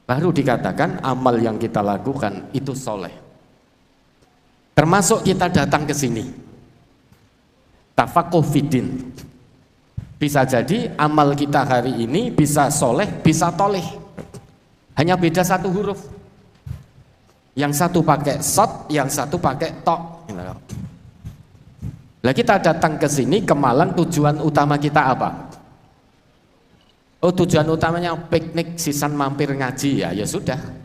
Baru dikatakan amal yang kita lakukan itu soleh. Termasuk kita datang ke sini, tafaqquh fiddin. Bisa jadi amal kita hari ini bisa soleh, bisa toleh. Hanya beda satu huruf. Yang satu pakai sod, yang satu pakai tok. Lah kita datang ke sini ke Malang, tujuan utama kita apa? Oh, tujuan utamanya piknik, sisan mampir ngaji, ya sudah.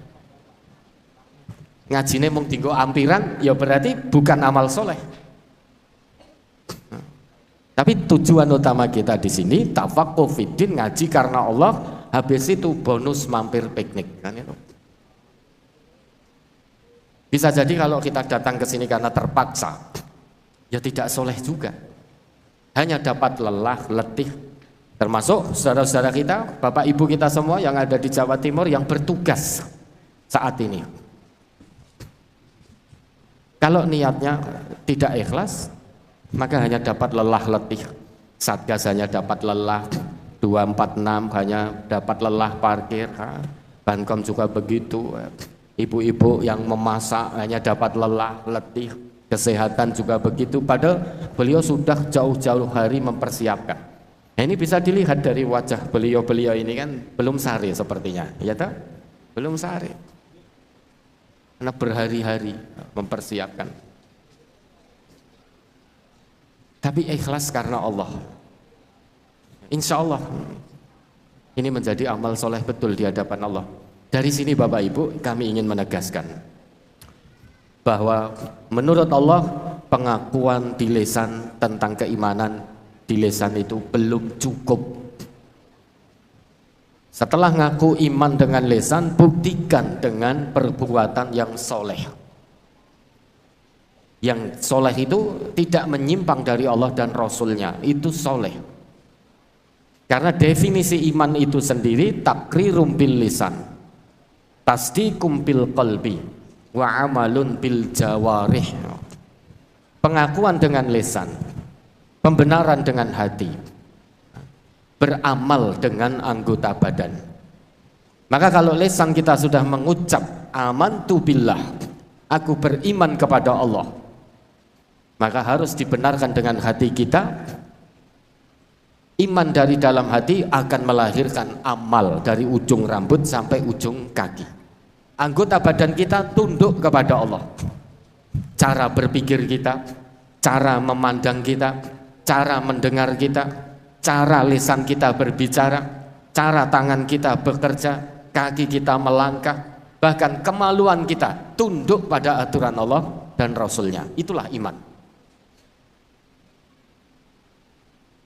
Ngajine mung dinggo ampiran, ya berarti bukan amal soleh. Tapi tujuan utama kita di sini tafaqquh fiddin, ngaji karena Allah, habis itu bonus mampir piknik, kan itu. Bisa jadi kalau kita datang ke sini karena terpaksa, ya tidak soleh juga. Hanya dapat lelah, letih. Termasuk saudara-saudara kita, bapak ibu kita semua yang ada di Jawa Timur yang bertugas saat ini. Kalau niatnya tidak ikhlas, maka hanya dapat lelah letih. Satgas hanya dapat lelah, 246 hanya dapat lelah parkir, Bankom juga begitu. Ibu-ibu yang memasak hanya dapat lelah letih, kesehatan juga begitu. Padahal beliau sudah jauh-jauh hari mempersiapkan. Nah, ini bisa dilihat dari wajah beliau-beliau ini kan belum sare sepertinya, ya toh? Belum sare. Karena berhari-hari mempersiapkan. Tapi ikhlas karena Allah. Insya Allah ini menjadi amal soleh betul di hadapan Allah. Dari sini Bapak Ibu kami ingin menegaskan bahwa menurut Allah pengakuan di lisan tentang keimanan di lisan itu belum cukup. Setelah ngaku iman dengan lisan, buktikan dengan perbuatan yang soleh. Yang soleh itu tidak menyimpang dari Allah dan Rasulnya, itu soleh. Karena definisi iman itu sendiri takrirum bil lisan, tasdiqum bil qalbi, wa amalun bil jawarih. Pengakuan dengan lisan, pembenaran dengan hati, beramal dengan anggota badan. Maka kalau lisan kita sudah mengucap amantu billah, aku beriman kepada Allah, maka harus dibenarkan dengan hati kita. Iman dari dalam hati akan melahirkan amal dari ujung rambut sampai ujung kaki. Anggota badan kita tunduk kepada Allah. Cara berpikir kita, cara memandang kita, cara mendengar kita, cara lisan kita berbicara, cara tangan kita bekerja, kaki kita melangkah, bahkan kemaluan kita tunduk pada aturan Allah dan Rasulnya. Itulah iman.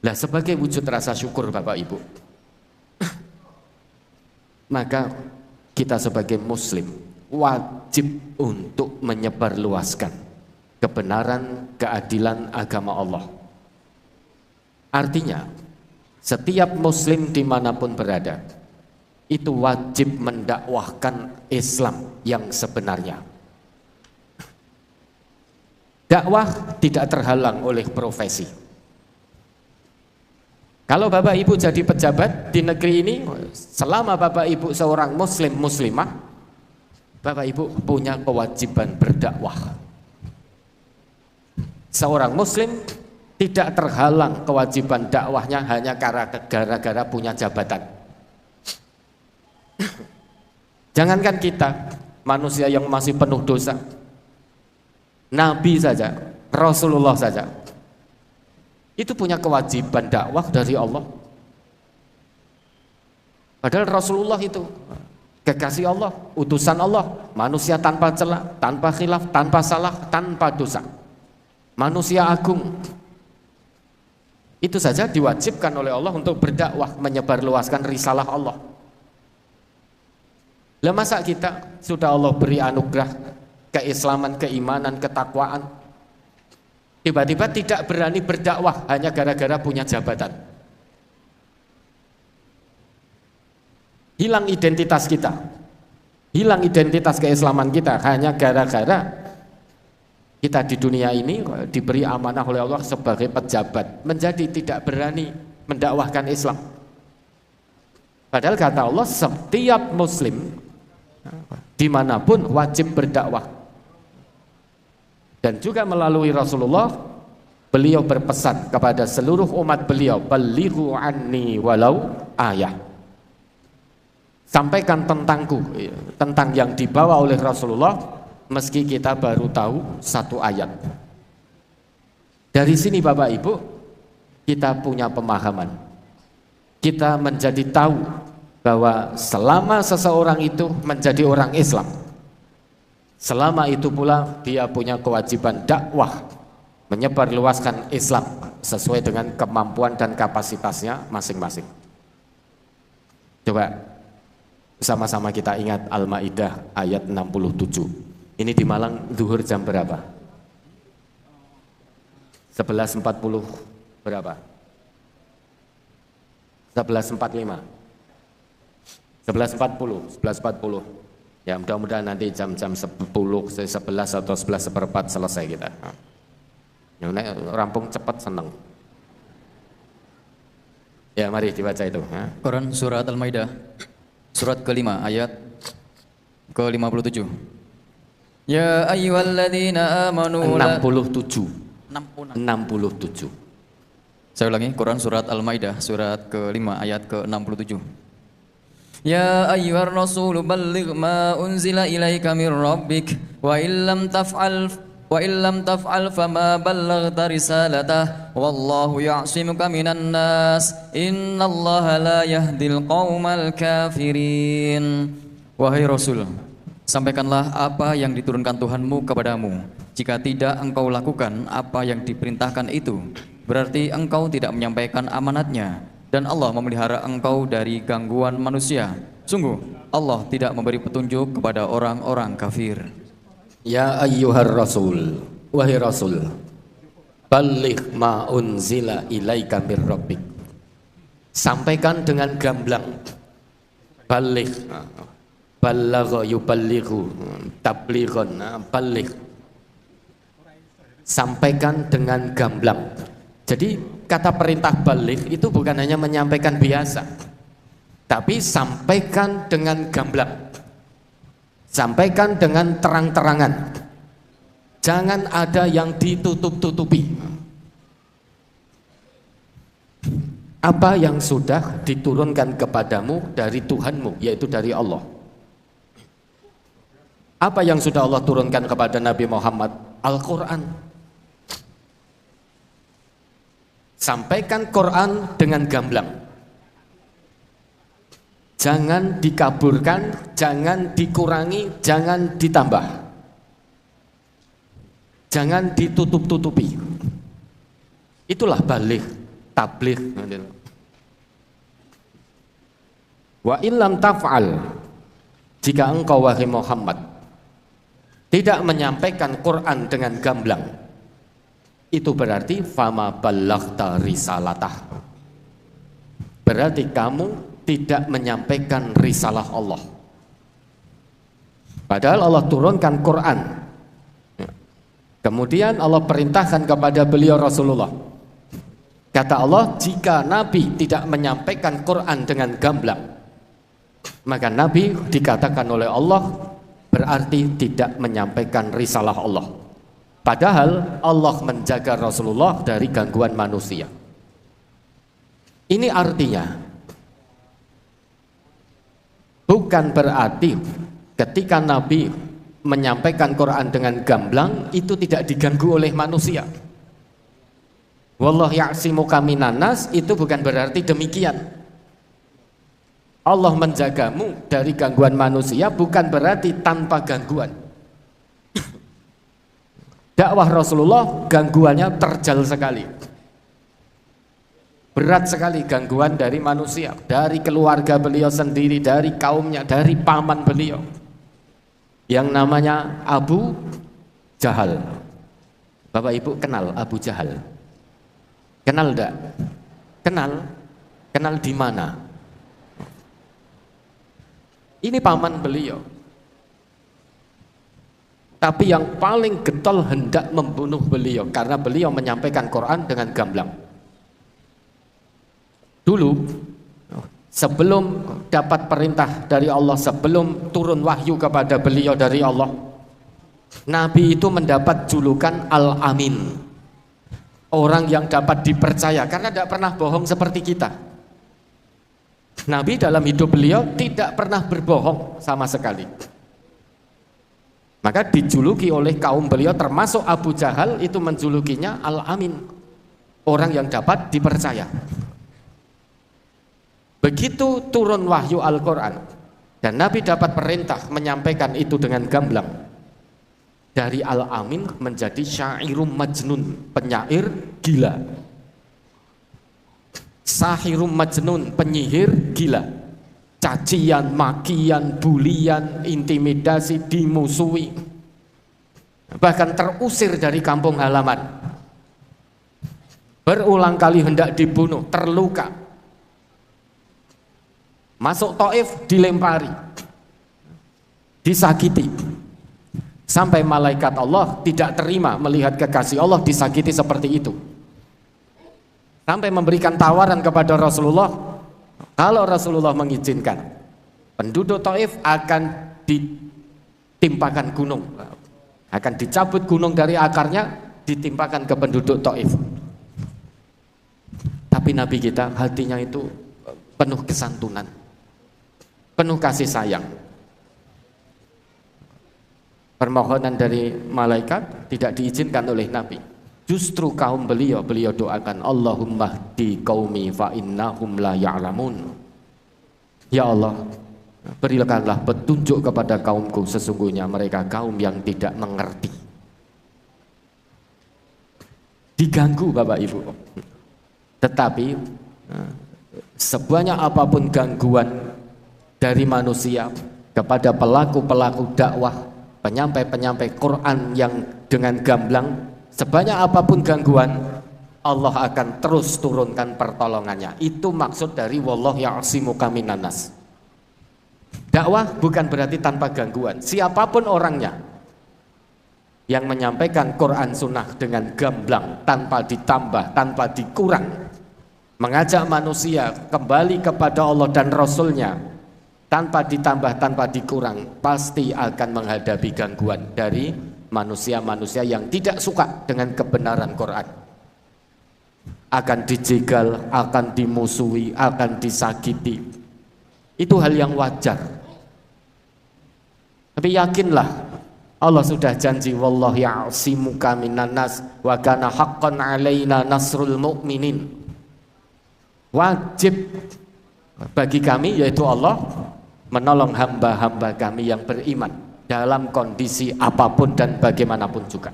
Nah, sebagai wujud rasa syukur Bapak Ibu, maka kita sebagai muslim wajib untuk menyebarluaskan kebenaran, keadilan agama Allah. Artinya setiap muslim dimanapun berada itu wajib mendakwahkan Islam yang sebenarnya. Dakwah tidak terhalang oleh profesi. Kalau Bapak Ibu jadi pejabat di negeri ini, selama Bapak Ibu seorang muslim muslimah, Bapak Ibu punya kewajiban berdakwah. Seorang muslim tidak terhalang kewajiban dakwahnya hanya gara-gara punya jabatan. Jangankan kita, manusia yang masih penuh dosa, Nabi saja, Rasulullah saja, itu punya kewajiban dakwah dari Allah. Padahal Rasulullah itu kekasih Allah, utusan Allah, manusia tanpa celah, tanpa khilaf, tanpa salah, tanpa dosa, manusia agung. Itu saja diwajibkan oleh Allah untuk berdakwah, menyebarluaskan risalah Allah. Lah masa kita sudah Allah beri anugerah keislaman, keimanan, ketakwaan, tiba-tiba tidak berani berdakwah hanya gara-gara punya jabatan. Hilang identitas kita, hilang identitas keislaman kita hanya gara-gara kita di dunia ini diberi amanah oleh Allah sebagai pejabat, menjadi tidak berani mendakwahkan Islam. Padahal kata Allah, setiap muslim dimanapun wajib berdakwah. Dan juga melalui Rasulullah, beliau berpesan kepada seluruh umat beliau, balighu anni walau ayah. Sampaikan tentangku, tentang yang dibawa oleh Rasulullah, meski kita baru tahu satu ayat. Dari sini Bapak Ibu, kita punya pemahaman, kita menjadi tahu bahwa selama seseorang itu menjadi orang Islam, selama itu pula dia punya kewajiban dakwah, menyebarluaskan Islam sesuai dengan kemampuan dan kapasitasnya masing-masing. Coba sama-sama kita ingat Al-Maidah ayat 67. Ini di Malang zuhur jam berapa? 11.40 berapa? 11.45. 11.40. Ya mudah-mudahan nanti jam-jam 10, 11 atau 11:15 selesai kita. Rampung cepat senang. Ya mari dibaca itu. Quran surat Al-Maidah surat ke-5 ayat ke-57. Ya ayyuhalladzina amanu 67. 67. Saya ulangi, Quran surat Al-Maidah surat ke-5 ayat ke-67. Ya ayyuhar rasul balligh ma unzila ilaika mir rabbik wa illam taf'al fama ballaghta risalatah wallahu ya'simuka minan nas innallaha la yahdil qaumal kafirin. Wahai Rasul, sampaikanlah apa yang diturunkan Tuhanmu kepadamu. Jika tidak engkau lakukan apa yang diperintahkan itu, berarti engkau tidak menyampaikan amanatnya, dan Allah memelihara engkau dari gangguan manusia. Sungguh Allah tidak memberi petunjuk kepada orang-orang kafir. Ya ayyuhar rasul, wahai Rasul, balligh ma unzila ilaika mir rabbik. Sampaikan dengan gamblang. Balligh, ballagha yuballighu, tablighon, balligh. Sampaikan dengan gamblang. Jadi kata perintah balik itu bukan hanya menyampaikan biasa, tapi sampaikan dengan gamblang, sampaikan dengan terang-terangan, jangan ada yang ditutup-tutupi. Apa yang sudah diturunkan kepadamu dari Tuhanmu, yaitu dari Allah. Apa yang sudah Allah turunkan kepada Nabi Muhammad? Al-Quran. Sampaikan Quran dengan gamblang. Jangan dikaburkan, jangan dikurangi, jangan ditambah. Jangan ditutup-tutupi. Itulah baligh, tabligh. Wa illam taf'al, jika engkau wahai Muhammad tidak menyampaikan Quran dengan gamblang, itu berarti fama ballaghta risalatah, berarti kamu tidak menyampaikan risalah Allah. Padahal Allah turunkan Quran, kemudian Allah perintahkan kepada beliau Rasulullah Kata Allah, jika Nabi tidak menyampaikan Quran dengan gamblang, maka Nabi dikatakan oleh Allah berarti tidak menyampaikan risalah Allah. Padahal Allah menjaga Rasulullah dari gangguan manusia. Ini artinya bukan berarti ketika Nabi menyampaikan Quran dengan gamblang itu tidak diganggu oleh manusia. Wallahu ya'simuka minan nas, itu bukan berarti demikian. Allah menjagamu dari gangguan manusia bukan berarti tanpa gangguan. Dakwah Rasulullah gangguannya terjal sekali. Berat sekali gangguan dari manusia, dari keluarga beliau sendiri, dari kaumnya, dari paman beliau yang namanya Abu Jahal. Bapak Ibu kenal Abu Jahal? Kenal enggak? Kenal? Kenal di mana? Ini paman beliau. Tapi yang paling getol hendak membunuh beliau karena beliau menyampaikan Quran dengan gamblang. Dulu sebelum dapat perintah dari Allah, sebelum turun wahyu kepada beliau dari Allah, Nabi itu mendapat julukan Al-Amin, orang yang dapat dipercaya karena tidak pernah bohong seperti kita. Nabi dalam hidup beliau tidak pernah berbohong sama sekali. Maka dijuluki oleh kaum beliau termasuk Abu Jahal itu menjulukinya Al-Amin, orang yang dapat dipercaya. Begitu turun wahyu Al-Quran dan Nabi dapat perintah menyampaikan itu dengan gamblang, dari Al-Amin menjadi syairum majnun, penyair gila. Sahirum majnun, penyihir gila. Cacian, makian, bulian, intimidasi, dimusuhi, bahkan terusir dari kampung halaman. Berulang kali hendak dibunuh, terluka. Masuk Taif dilempari, disakiti. Sampai malaikat Allah tidak terima melihat kekasih Allah disakiti seperti itu. Sampai memberikan tawaran kepada Rasulullah, kalau Rasulullah mengizinkan, penduduk Taif akan ditimpakan gunung, akan dicabut gunung dari akarnya, ditimpakan ke penduduk Taif. Tapi Nabi kita hatinya itu penuh kesantunan, penuh kasih sayang. Permohonan dari malaikat tidak diizinkan oleh Nabi. Justru kaum beliau doakan, Allahumma hdi qaumi fa innahum la ya'lamun. Ya Allah, berikanlah petunjuk kepada kaumku, sesungguhnya mereka kaum yang tidak mengerti. Diganggu Bapak Ibu. Tetapi sebanyak apapun gangguan dari manusia kepada pelaku-pelaku dakwah, penyampai-penyampai Quran yang dengan gamblang, sebanyak apapun gangguan, Allah akan terus turunkan pertolongannya. Itu maksud dari wallahu ya'simuka minan nas. Dakwah bukan berarti tanpa gangguan. Siapapun orangnya yang menyampaikan Quran Sunnah dengan gamblang, tanpa ditambah, tanpa dikurang, mengajak manusia kembali kepada Allah dan Rasulnya tanpa ditambah, tanpa dikurang, pasti akan menghadapi gangguan dari manusia-manusia yang tidak suka dengan kebenaran Quran. Akan dijegal, akan dimusuhi, akan disakiti. Itu hal yang wajar. Tapi yakinlah, Allah sudah janji, wallahu ya'simuka minan nas wa kana haqqan 'alaina nasrul mu'minin. Wajib bagi kami, yaitu Allah, menolong hamba-hamba kami yang beriman dalam kondisi apapun dan bagaimanapun juga.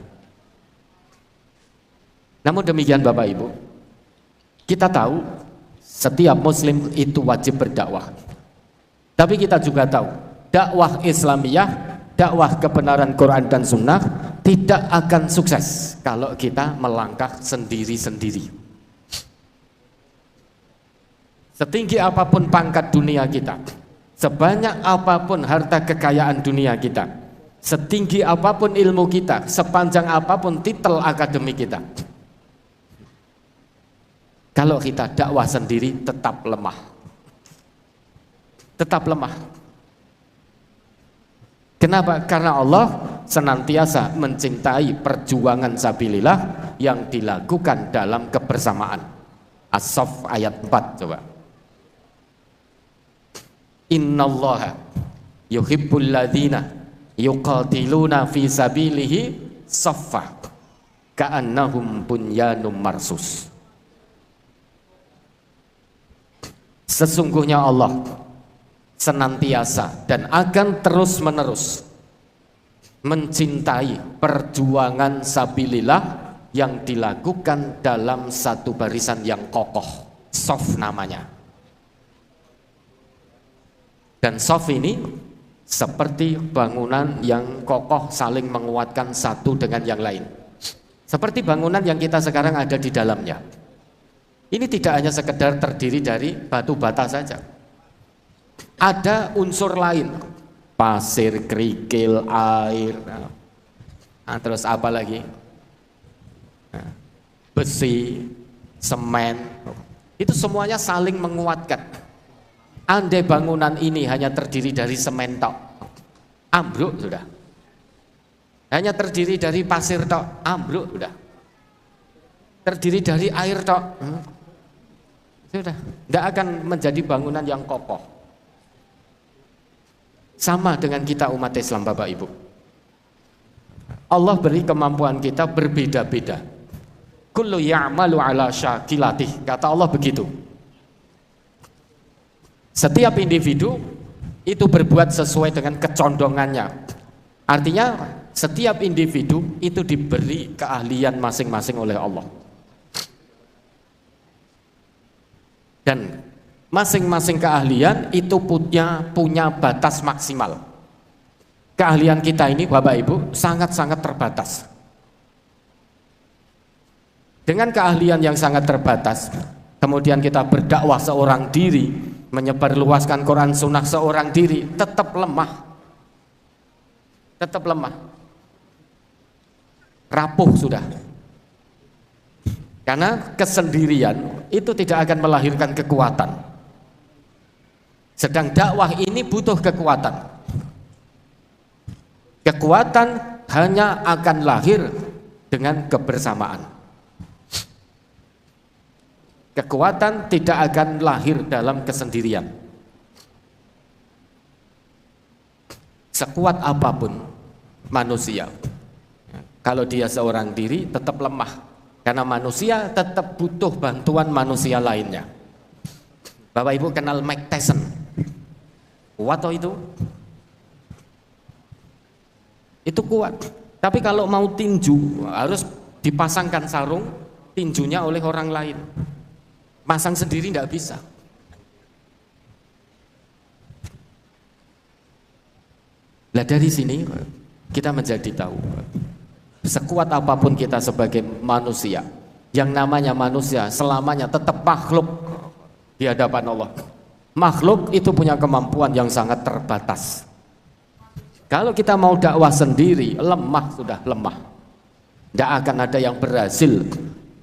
Namun demikian Bapak Ibu, kita tahu setiap muslim itu wajib berdakwah. Tapi kita juga tahu dakwah Islamiyah, dakwah kebenaran Quran dan Sunnah tidak akan sukses kalau kita melangkah sendiri-sendiri. Setinggi apapun pangkat dunia kita, sebanyak apapun harta kekayaan dunia kita, setinggi apapun ilmu kita, sepanjang apapun titel akademik kita, Kalau kita dakwah sendiri tetap lemah. Tetap lemah. Kenapa? Karena Allah senantiasa mencintai perjuangan sabilillah yang dilakukan dalam kebersamaan. As-Saff ayat 4 coba. Innallaha yuhibbul ladzina yuqatiluna fi sabilihi saffa ka'annahum bunyanum marsus. Sesungguhnya Allah senantiasa dan akan terus-menerus mencintai perjuangan sabilillah yang dilakukan dalam satu barisan yang kokoh. Shaf namanya. Dan shaf ini seperti bangunan yang kokoh saling menguatkan satu dengan yang lain. Seperti bangunan yang kita sekarang ada di dalamnya. Ini tidak hanya sekedar terdiri dari batu bata saja. Ada unsur lain, pasir, kerikil, air, terus apa lagi? Besi, semen, itu semuanya saling menguatkan. Andai bangunan ini hanya terdiri dari semen tok, ambruk sudah. Hanya terdiri dari pasir tok, ambruk sudah. Terdiri dari air tok, sudah, tidak akan menjadi bangunan yang kokoh. Sama dengan kita umat Islam, Bapak Ibu. Allah beri kemampuan kita berbeda-beda. Kullu ya'malu ala syakilatih, kata Allah begitu. Setiap individu itu berbuat sesuai dengan kecondongannya. Artinya setiap individu itu diberi keahlian masing-masing oleh Allah. Dan masing-masing keahlian itu punya batas maksimal. Keahlian kita ini Bapak Ibu sangat-sangat terbatas. Dengan keahlian yang sangat terbatas, kemudian kita berdakwah seorang diri, menyebarluaskan Quran Sunnah seorang diri, tetap lemah. Tetap lemah. Rapuh sudah. Karena kesendirian itu tidak akan melahirkan kekuatan. Sedang dakwah ini butuh kekuatan. Kekuatan hanya akan lahir dengan kebersamaan. Kekuatan tidak akan lahir dalam kesendirian. Sekuat apapun manusia, kalau dia seorang diri tetap lemah. Karena manusia tetap butuh bantuan manusia lainnya. Bapak Ibu kenal Mike Tyson? Kuat toh itu? Itu kuat. Tapi kalau mau tinju harus dipasangkan sarung tinjunya oleh orang lain. Masang sendiri tidak bisa. Nah dari sini kita menjadi tahu, sekuat apapun kita sebagai manusia, yang namanya manusia selamanya tetap makhluk di hadapan Allah. Makhluk itu punya kemampuan yang sangat terbatas. Kalau kita mau dakwah sendiri, lemah, sudah lemah. Tidak akan ada yang berhasil.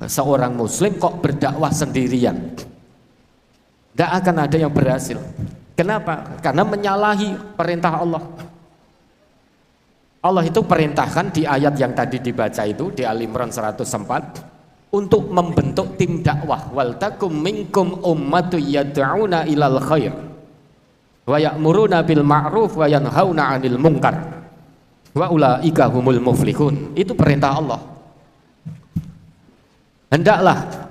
Seorang muslim kok berdakwah sendirian, tidak akan ada yang berhasil. Kenapa? Karena menyalahi perintah Allah. Allah itu perintahkan di ayat yang tadi dibaca itu di Al-Imran 104 untuk membentuk tim dakwah. Wal takum minkum ummatu yad'una ilal khair wa ya'muruna bil ma'ruf wa yanhauna 'anil munkar wa ulaika humul muflihun. Itu perintah Allah. Hendaklah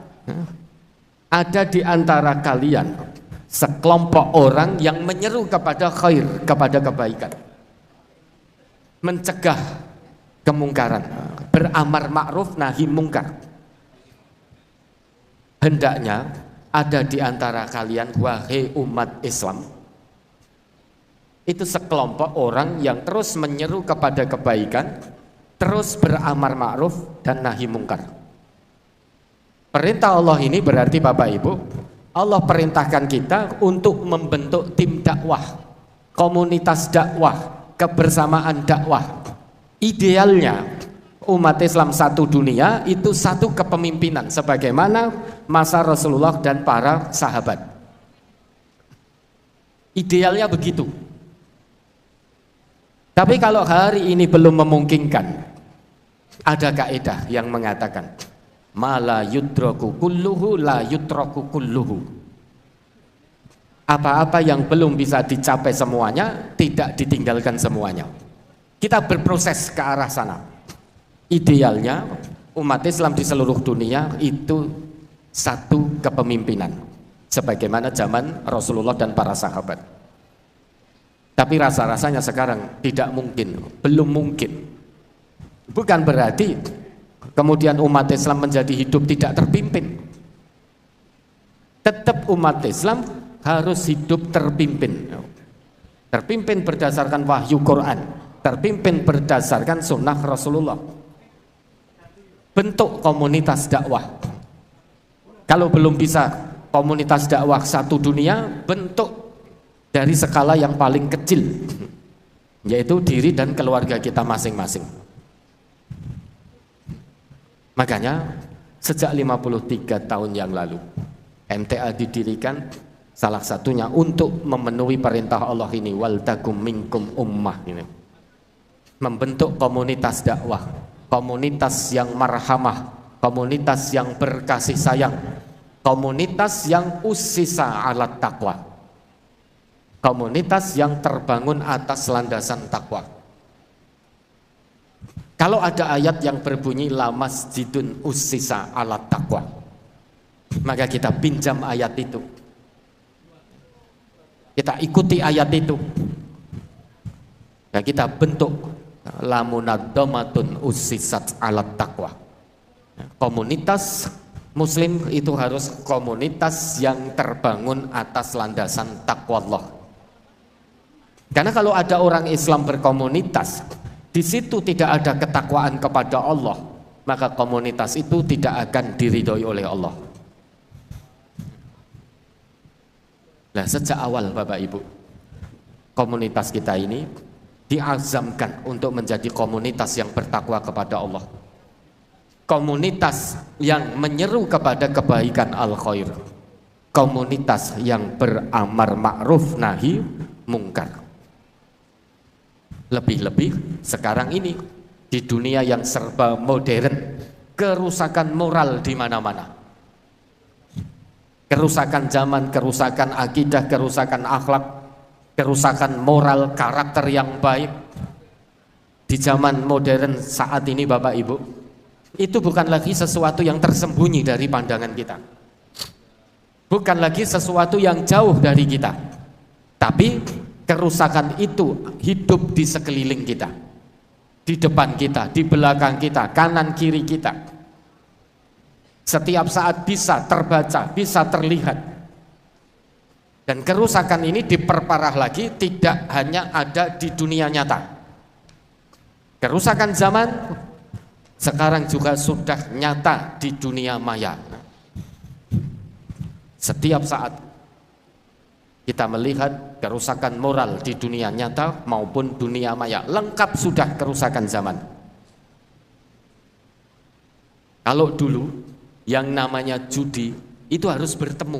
ada di antara kalian sekelompok orang yang menyeru kepada khair, kepada kebaikan, mencegah kemungkaran, beramar ma'ruf nahi mungkar. Hendaknya ada di antara kalian, wahai umat Islam, itu sekelompok orang yang terus menyeru kepada kebaikan, terus beramar ma'ruf dan nahi mungkar. Perintah Allah ini berarti Bapak Ibu, Allah perintahkan kita untuk membentuk tim dakwah, komunitas dakwah, kebersamaan dakwah. Idealnya umat Islam satu dunia itu satu kepemimpinan, sebagaimana masa Rasulullah dan para sahabat. Idealnya begitu. Tapi kalau hari ini belum memungkinkan, ada kaidah yang mengatakan mala yudraku kulluhu la yutraku kulluhu. Apa-apa yang belum bisa dicapai semuanya tidak ditinggalkan semuanya. Kita berproses ke arah sana. Idealnya umat Islam di seluruh dunia itu satu kepemimpinan sebagaimana zaman Rasulullah dan para sahabat. Tapi rasa-rasanya sekarang tidak mungkin, belum mungkin. Bukan berarti kemudian umat Islam menjadi hidup tidak terpimpin. Tetap umat Islam harus hidup terpimpin. Terpimpin berdasarkan wahyu Quran, terpimpin berdasarkan sunnah Rasulullah. Bentuk komunitas dakwah. Kalau belum bisa komunitas dakwah satu dunia, bentuk dari skala yang paling kecil, yaitu diri dan keluarga kita masing-masing. Makanya sejak 53 tahun yang lalu MTA didirikan, salah satunya untuk memenuhi perintah Allah ini, wal takum minkum ummah ini. Membentuk komunitas dakwah, komunitas yang marhamah, komunitas yang berkasih sayang, komunitas yang usisa alat taqwa, komunitas yang terbangun atas landasan takwa. Kalau ada ayat yang berbunyi la masjidun usisa alat taqwa, maka kita pinjam ayat itu, kita ikuti ayat itu, ya kita bentuk lamunaddamatun ussisat alat taqwa. Komunitas muslim itu harus komunitas yang terbangun atas landasan takwa Allah. Karena kalau ada orang Islam berkomunitas, di situ tidak ada ketakwaan kepada Allah, maka komunitas itu tidak akan diridhoi oleh Allah. Nah, sejak awal Bapak Ibu, komunitas kita ini diazamkan untuk menjadi komunitas yang bertakwa kepada Allah, komunitas yang menyeru kepada kebaikan al-khair, komunitas yang beramar ma'ruf nahi mungkar. Lebih-lebih sekarang ini di dunia yang serba modern, kerusakan moral di mana-mana. Kerusakan zaman, kerusakan akidah, kerusakan akhlak, kerusakan moral, karakter yang baik di zaman modern saat ini Bapak Ibu, itu bukan lagi sesuatu yang tersembunyi dari pandangan kita, bukan lagi sesuatu yang jauh dari kita, tapi kerusakan itu hidup di sekeliling kita, di depan kita, di belakang kita, kanan kiri kita. Setiap saat bisa terbaca, bisa terlihat. Dan kerusakan ini diperparah lagi, tidak hanya ada di dunia nyata. Kerusakan zaman sekarang juga sudah nyata di dunia maya. Setiap saat kita melihat kerusakan moral di dunia nyata maupun dunia maya, lengkap sudah kerusakan zaman. Kalau dulu yang namanya judi itu harus bertemu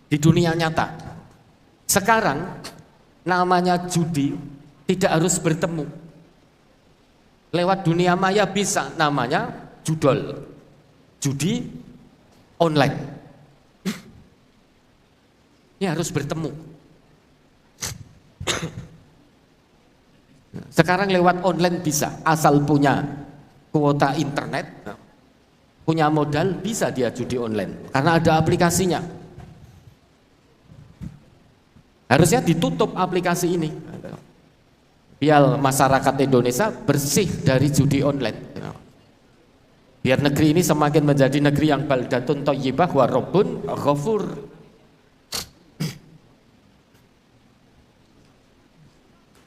di dunia nyata. Sekarang namanya judi tidak harus bertemu, lewat dunia maya bisa, namanya judol, judi online. Ini harus bertemu. Sekarang lewat online bisa, asal punya kuota internet, punya modal, bisa dia judi online karena ada aplikasinya. Harusnya ditutup aplikasi ini biar masyarakat Indonesia bersih dari judi online, biar negeri ini semakin menjadi negeri yang baldatun thayyibah wa rabbun ghafur.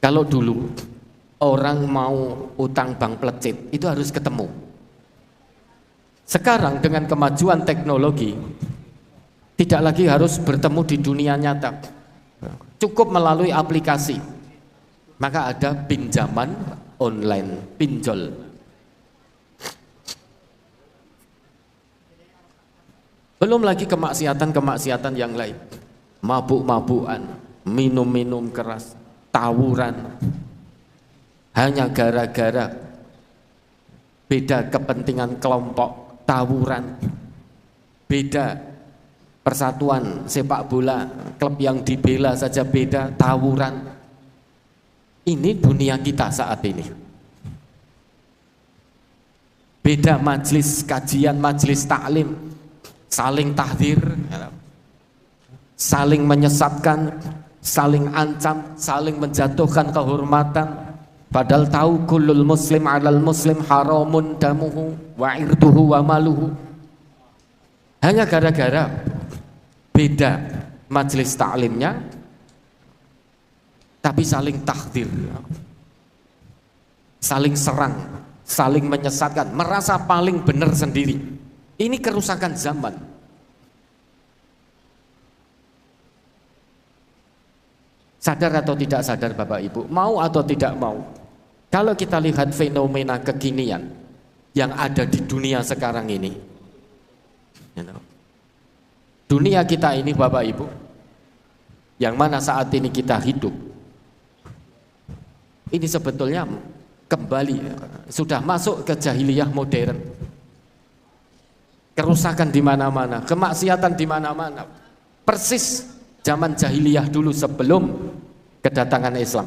Kalau dulu orang mau utang bank pelecit itu harus ketemu. Sekarang dengan kemajuan teknologi tidak lagi harus bertemu di dunia nyata, cukup melalui aplikasi. Maka ada pinjaman online, pinjol. Belum lagi kemaksiatan-kemaksiatan yang lain. Mabuk-mabukan, minum-minum keras, tawuran. Hanya gara-gara beda kepentingan kelompok, tawuran. Beda persatuan sepak bola, klub yang dibela saja beda, tawuran. Ini dunia kita saat ini. Beda majelis kajian, majelis taklim, saling tahdir, saling menyesatkan, saling ancam, saling menjatuhkan kehormatan. Padahal tahu kullul muslim alal muslim haramun damuhu wa irduhu wa maluhu. Hanya gara-gara beda majelis taklimnya, tapi saling tahdir, saling serang, saling menyesatkan, merasa paling benar sendiri. Ini kerusakan zaman. Sadar atau tidak sadar Bapak Ibu, mau atau tidak mau, kalau kita lihat fenomena kekinian yang ada di dunia sekarang ini, dunia kita ini Bapak Ibu, yang mana saat ini kita hidup, ini sebetulnya kembali sudah masuk ke jahiliyah modern. Kerusakan di mana-mana, kemaksiatan di mana-mana. Persis zaman jahiliyah dulu sebelum kedatangan Islam.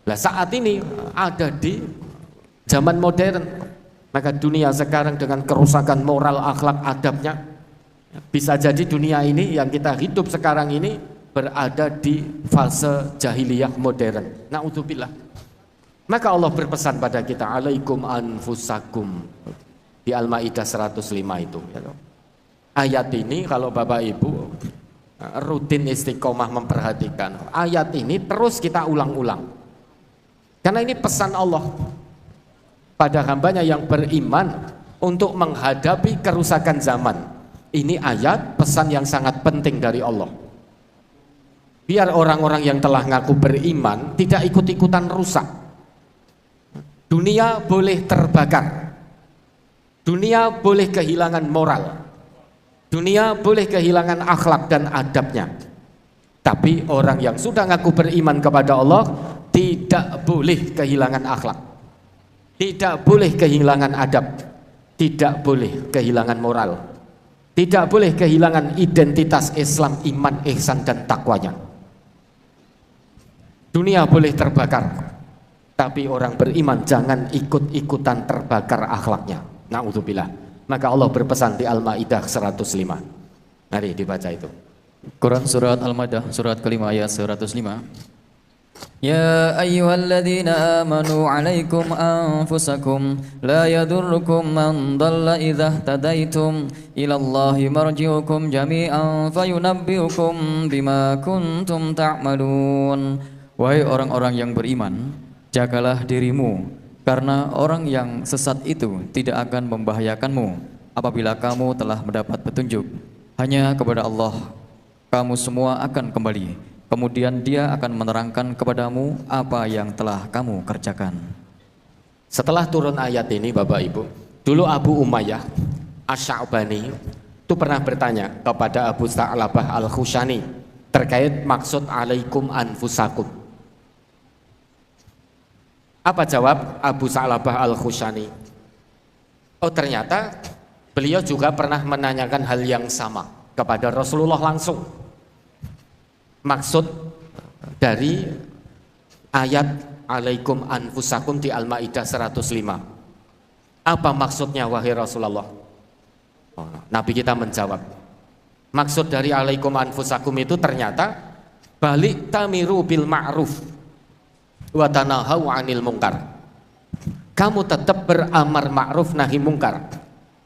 Nah, saat ini ada di zaman modern. Maka dunia sekarang dengan kerusakan moral, akhlak, adabnya, bisa jadi dunia ini yang kita hidup sekarang ini berada di fase jahiliyah modern. Na'udzubillah. Maka Allah berpesan pada kita, alaikum anfusakum, di Al-Maidah 105 itu. Ayat ini kalau Bapak Ibu rutin istiqomah memperhatikan, ayat ini terus kita ulang-ulang. Karena ini pesan Allah pada hambanya yang beriman untuk menghadapi kerusakan zaman. Ini ayat pesan yang sangat penting dari Allah. Biar orang-orang yang telah ngaku beriman tidak ikut-ikutan rusak. Dunia boleh terbakar, dunia boleh kehilangan moral, dunia boleh kehilangan akhlak dan adabnya. Tapi orang yang sudah ngaku beriman kepada Allah tidak boleh kehilangan akhlak, tidak boleh kehilangan adab, tidak boleh kehilangan moral, tidak boleh kehilangan identitas Islam, iman, ihsan dan takwanya. Dunia boleh terbakar, tapi orang beriman jangan ikut-ikutan terbakar akhlaknya. Na'udzubillah. Maka Allah berpesan di Al-Maidah 105. Mari dibaca itu. Quran surat Al-Maidah surat kelima ayat 105. Ya ayyuhalladzina amanu alaikum anfusakum la yadurrukum man dhalla idza tadaitum ila Allahi marji'ukum jami'an fayunabbi'ukum bima kuntum ta'malun. Wahai orang-orang yang beriman, jagalah dirimu, karena orang yang sesat itu tidak akan membahayakanmu apabila kamu telah mendapat petunjuk. Hanya kepada Allah kamu semua akan kembali, kemudian Dia akan menerangkan kepadamu apa yang telah kamu kerjakan. Setelah turun ayat ini Bapak Ibu, dulu Abu Umayyah Asy-Sya'bani itu pernah bertanya kepada Abu Sa'labah Al-Khushani terkait maksud alaikum anfusakum. Apa jawab Abu Sa'labah Al-Khushani? Oh, ternyata beliau juga pernah menanyakan hal yang sama kepada Rasulullah langsung. Maksud dari ayat alaikum anfusakum di Al-Maidah 105. Apa maksudnya wahai Rasulullah? Oh, Nabi kita menjawab, maksud dari alaikum anfusakum itu ternyata balik tamiru bil ma'ruf wa tanahau 'anil munkar. Kamu tetap beramar ma'ruf nahi mungkar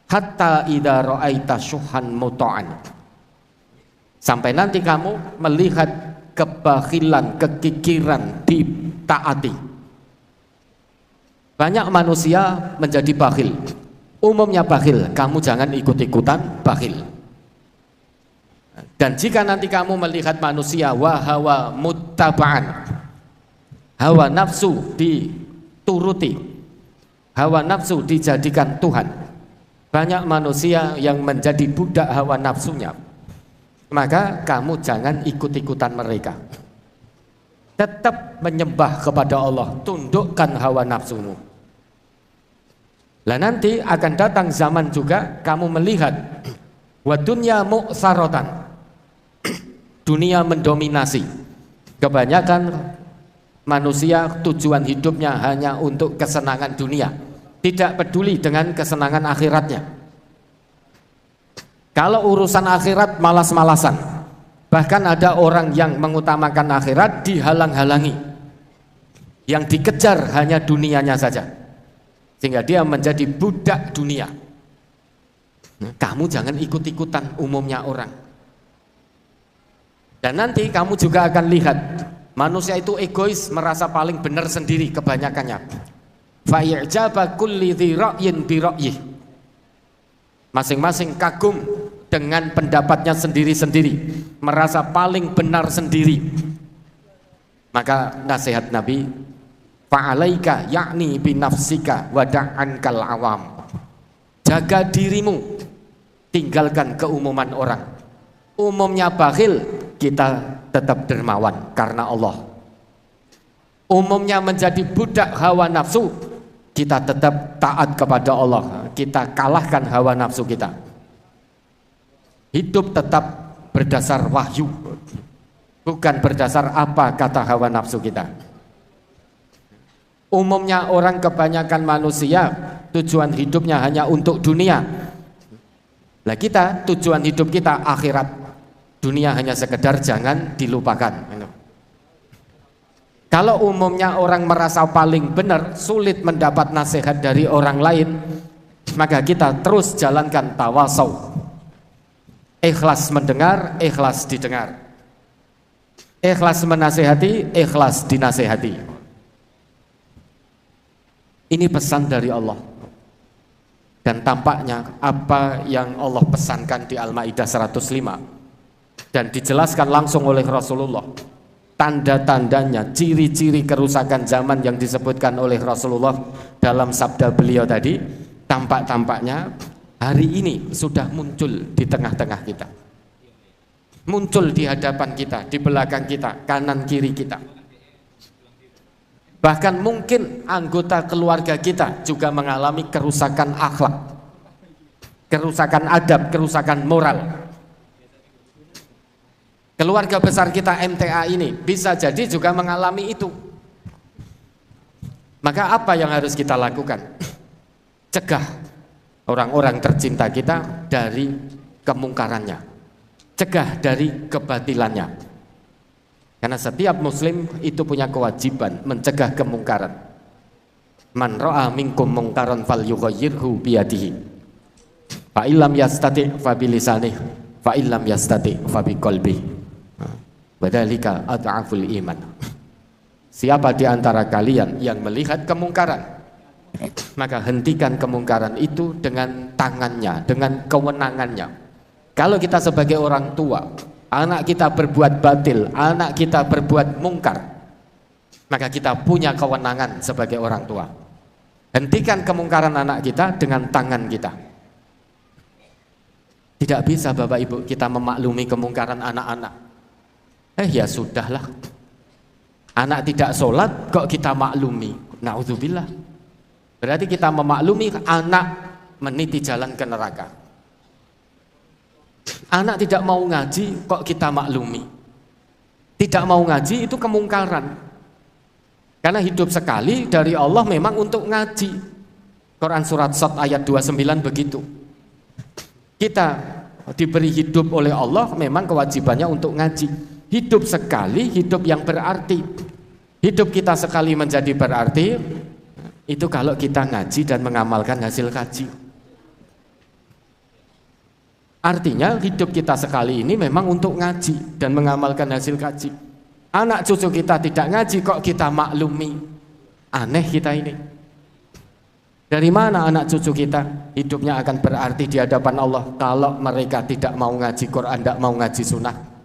hatta idza ra'aita syuhan muta'an, sampai nanti kamu melihat kebakhilan, kekikiran ditaati. Banyak manusia menjadi bakhil, umumnya bakhil, kamu jangan ikut-ikutan bakhil. Dan jika nanti kamu melihat manusia wahawa muttaba'an, hawa nafsu dituruti, hawa nafsu dijadikan Tuhan, banyak manusia yang menjadi budak hawa nafsunya, maka kamu jangan ikut-ikutan mereka. Tetap menyembah kepada Allah, tundukkan hawa nafsumu. Lah nanti akan datang zaman juga kamu melihat wa dunya mu'saratan, dunia mendominasi. Kebanyakan manusia tujuan hidupnya hanya untuk kesenangan dunia, tidak peduli dengan kesenangan akhiratnya. Kalau urusan akhirat malas-malasan, bahkan ada orang yang mengutamakan akhirat dihalang-halangi, yang dikejar hanya dunianya saja, sehingga dia menjadi budak dunia. Kamu jangan ikut-ikutan umumnya orang. Dan nanti kamu juga akan lihat manusia itu egois, merasa paling benar sendiri kebanyakannya. Fa'ijaba kulli dzi ra'yin bi ra'yih. Masing-masing kagum dengan pendapatnya sendiri-sendiri, merasa paling benar sendiri. Maka nasihat Nabi, fa'alaika yakni bi nafsika wa da'ankal awam. Jaga dirimu, tinggalkan keumuman orang. Umumnya bakhil, kita tetap dermawan karena Allah. Umumnya menjadi budak hawa nafsu, kita tetap taat kepada Allah. Kita kalahkan hawa nafsu kita. Hidup tetap berdasar wahyu, bukan berdasar apa kata hawa nafsu kita. Umumnya orang, kebanyakan manusia tujuan hidupnya hanya untuk dunia. Lah kita tujuan hidup kita akhirat. Dunia hanya sekedar jangan dilupakan. Kalau umumnya orang merasa paling benar, sulit mendapat nasihat dari orang lain, maka kita terus jalankan tawasau. Ikhlas mendengar, ikhlas didengar. Ikhlas menasihati, ikhlas dinasihati. Ini pesan dari Allah. Dan tampaknya apa yang Allah pesankan di Al-Maidah 105 dan dijelaskan langsung oleh Rasulullah, tanda-tandanya, ciri-ciri kerusakan zaman yang disebutkan oleh Rasulullah dalam sabda beliau tadi, tampak-tampaknya hari ini sudah muncul di tengah-tengah kita, muncul di hadapan kita, di belakang kita, kanan kiri kita. Bahkan mungkin anggota keluarga kita juga mengalami kerusakan akhlak, kerusakan adab, kerusakan moral. Keluarga besar kita MTA ini bisa jadi juga mengalami itu. Maka apa yang harus kita lakukan? Cegah orang-orang tercinta kita dari kemungkarannya, cegah dari kebatilannya. Karena setiap muslim itu punya kewajiban mencegah kemungkaran. Man ra'a minkum mungkaran falyughayyirhu biyadihi. Fa illam yastati' fa bilisanihi, fa illam yastati' fa biqalbihi. Wadzalika ad'aful iman. Siapa di antara kalian yang melihat kemungkaran, maka hentikan kemungkaran itu dengan tangannya, dengan kewenangannya. Kalau kita sebagai orang tua, anak kita berbuat batil, anak kita berbuat mungkar, maka kita punya kewenangan sebagai orang tua. Hentikan kemungkaran anak kita dengan tangan kita. Tidak bisa Bapak Ibu kita memaklumi kemungkaran anak-anak. Ya sudahlah, anak tidak sholat kok kita maklumi, na'udzubillah. Berarti kita memaklumi anak meniti jalan ke neraka. Anak tidak mau ngaji kok kita maklumi. Tidak mau ngaji itu kemungkaran. Karena hidup sekali dari Allah memang untuk ngaji. Quran surat Shad ayat 29 begitu. Kita diberi hidup oleh Allah memang kewajibannya untuk ngaji. Hidup sekali, hidup yang berarti. Hidup kita sekali menjadi berarti itu kalau kita ngaji dan mengamalkan hasil kaji. Artinya hidup kita sekali ini memang untuk ngaji dan mengamalkan hasil kaji. Anak cucu kita tidak ngaji kok kita maklumi. Aneh kita ini. Dari mana anak cucu kita hidupnya akan berarti di hadapan Allah kalau mereka tidak mau ngaji Quran, tidak mau ngaji sunnah?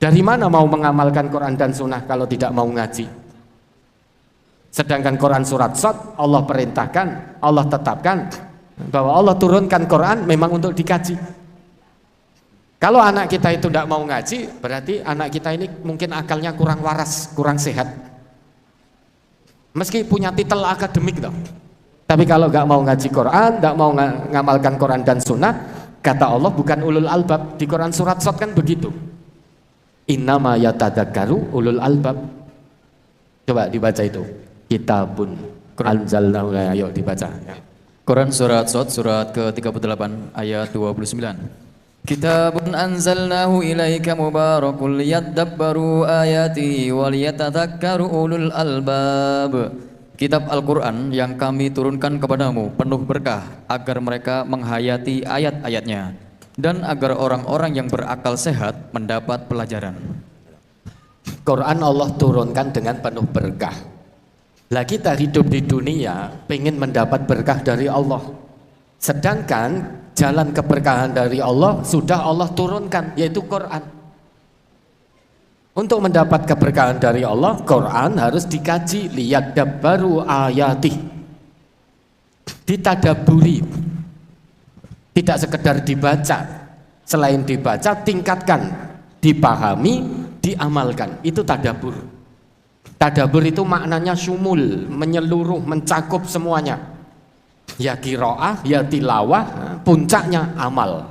Dari mana mau mengamalkan Quran dan sunnah kalau tidak mau ngaji? Sedangkan Quran surat Shad Allah perintahkan, Allah tetapkan bahwa Allah turunkan Quran memang untuk dikaji. Kalau anak kita itu tidak mau ngaji, berarti anak kita ini mungkin akalnya kurang waras, kurang sehat. Meski punya titel akademik toh. Tapi kalau nggak mau ngaji Quran, nggak mau ngamalkan Quran dan Sunnah, kata Allah bukan ulul albab. Di Quran surat Shad kan begitu. Innama yatadzakkaru ulul albab. Coba dibaca itu. Kitabun anzalnahu, ayo dibaca. Quran surat Shad surat ke-38 ayat 29. Kitabun anzalnahu ilaika mubarakul liyadabbaru ayatihi waliyatadzakkaru ulul albab. Kitab Al-Quran yang kami turunkan kepadamu penuh berkah agar mereka menghayati ayat-ayatnya dan agar orang-orang yang berakal sehat mendapat pelajaran. Quran Allah turunkan dengan penuh berkah. Lah kita hidup di dunia pengen mendapat berkah dari Allah. Sedangkan jalan keberkahan dari Allah sudah Allah turunkan, yaitu Quran. Untuk mendapat keberkahan dari Allah, Quran harus dikaji, liyadabbaru ayatih, ditadaburi, tidak sekedar dibaca. Selain dibaca, tingkatkan, dipahami, diamalkan. Itu tadabbur. Tadabbur itu maknanya syumul, menyeluruh, mencakup semuanya. Ya qiraah, ya tilawah, puncaknya amal.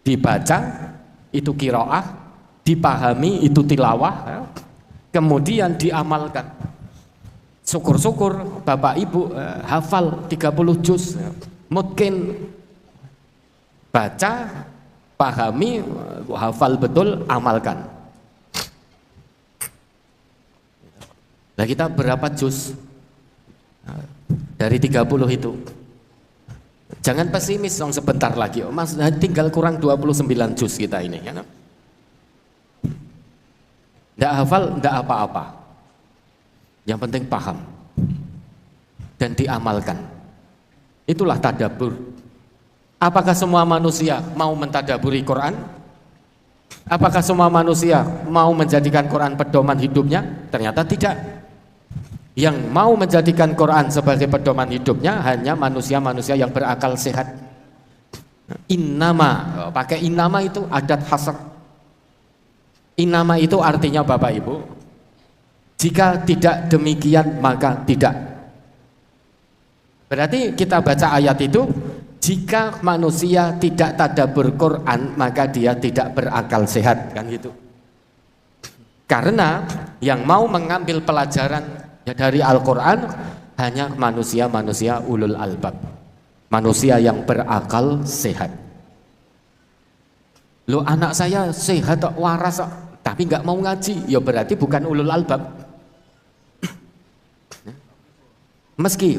Dibaca itu qiraah, dipahami itu tilawah, kemudian diamalkan. Syukur-syukur Bapak Ibu hafal 30 juz, mungkin baca, pahami, hafal betul, amalkan. Nah kita berapa juz? Dari 30 itu. Jangan pesimis dong, sebentar lagi. Oh, Mas, tinggal kurang 29 juz kita ini. Ya. Nggak hafal, nggak apa-apa. Yang penting paham dan diamalkan. Itulah tadabbur. Apakah semua manusia mau mentadaburi Quran? Apakah semua manusia mau menjadikan Quran pedoman hidupnya? Ternyata tidak. Yang mau menjadikan Quran sebagai pedoman hidupnya hanya manusia-manusia yang berakal sehat. Innama, pakai innama itu adat hasr. Innama itu artinya Bapak Ibu, jika tidak demikian maka tidak. Berarti kita baca ayat itu, jika manusia tidak tadabbur Quran maka dia tidak berakal sehat, kan gitu. Karena yang mau mengambil pelajaran dari Al-Quran hanya manusia-manusia ulul albab, manusia yang berakal sehat. Loh, anak saya sehat waras tapi nggak mau ngaji, ya berarti bukan ulul albab. Meski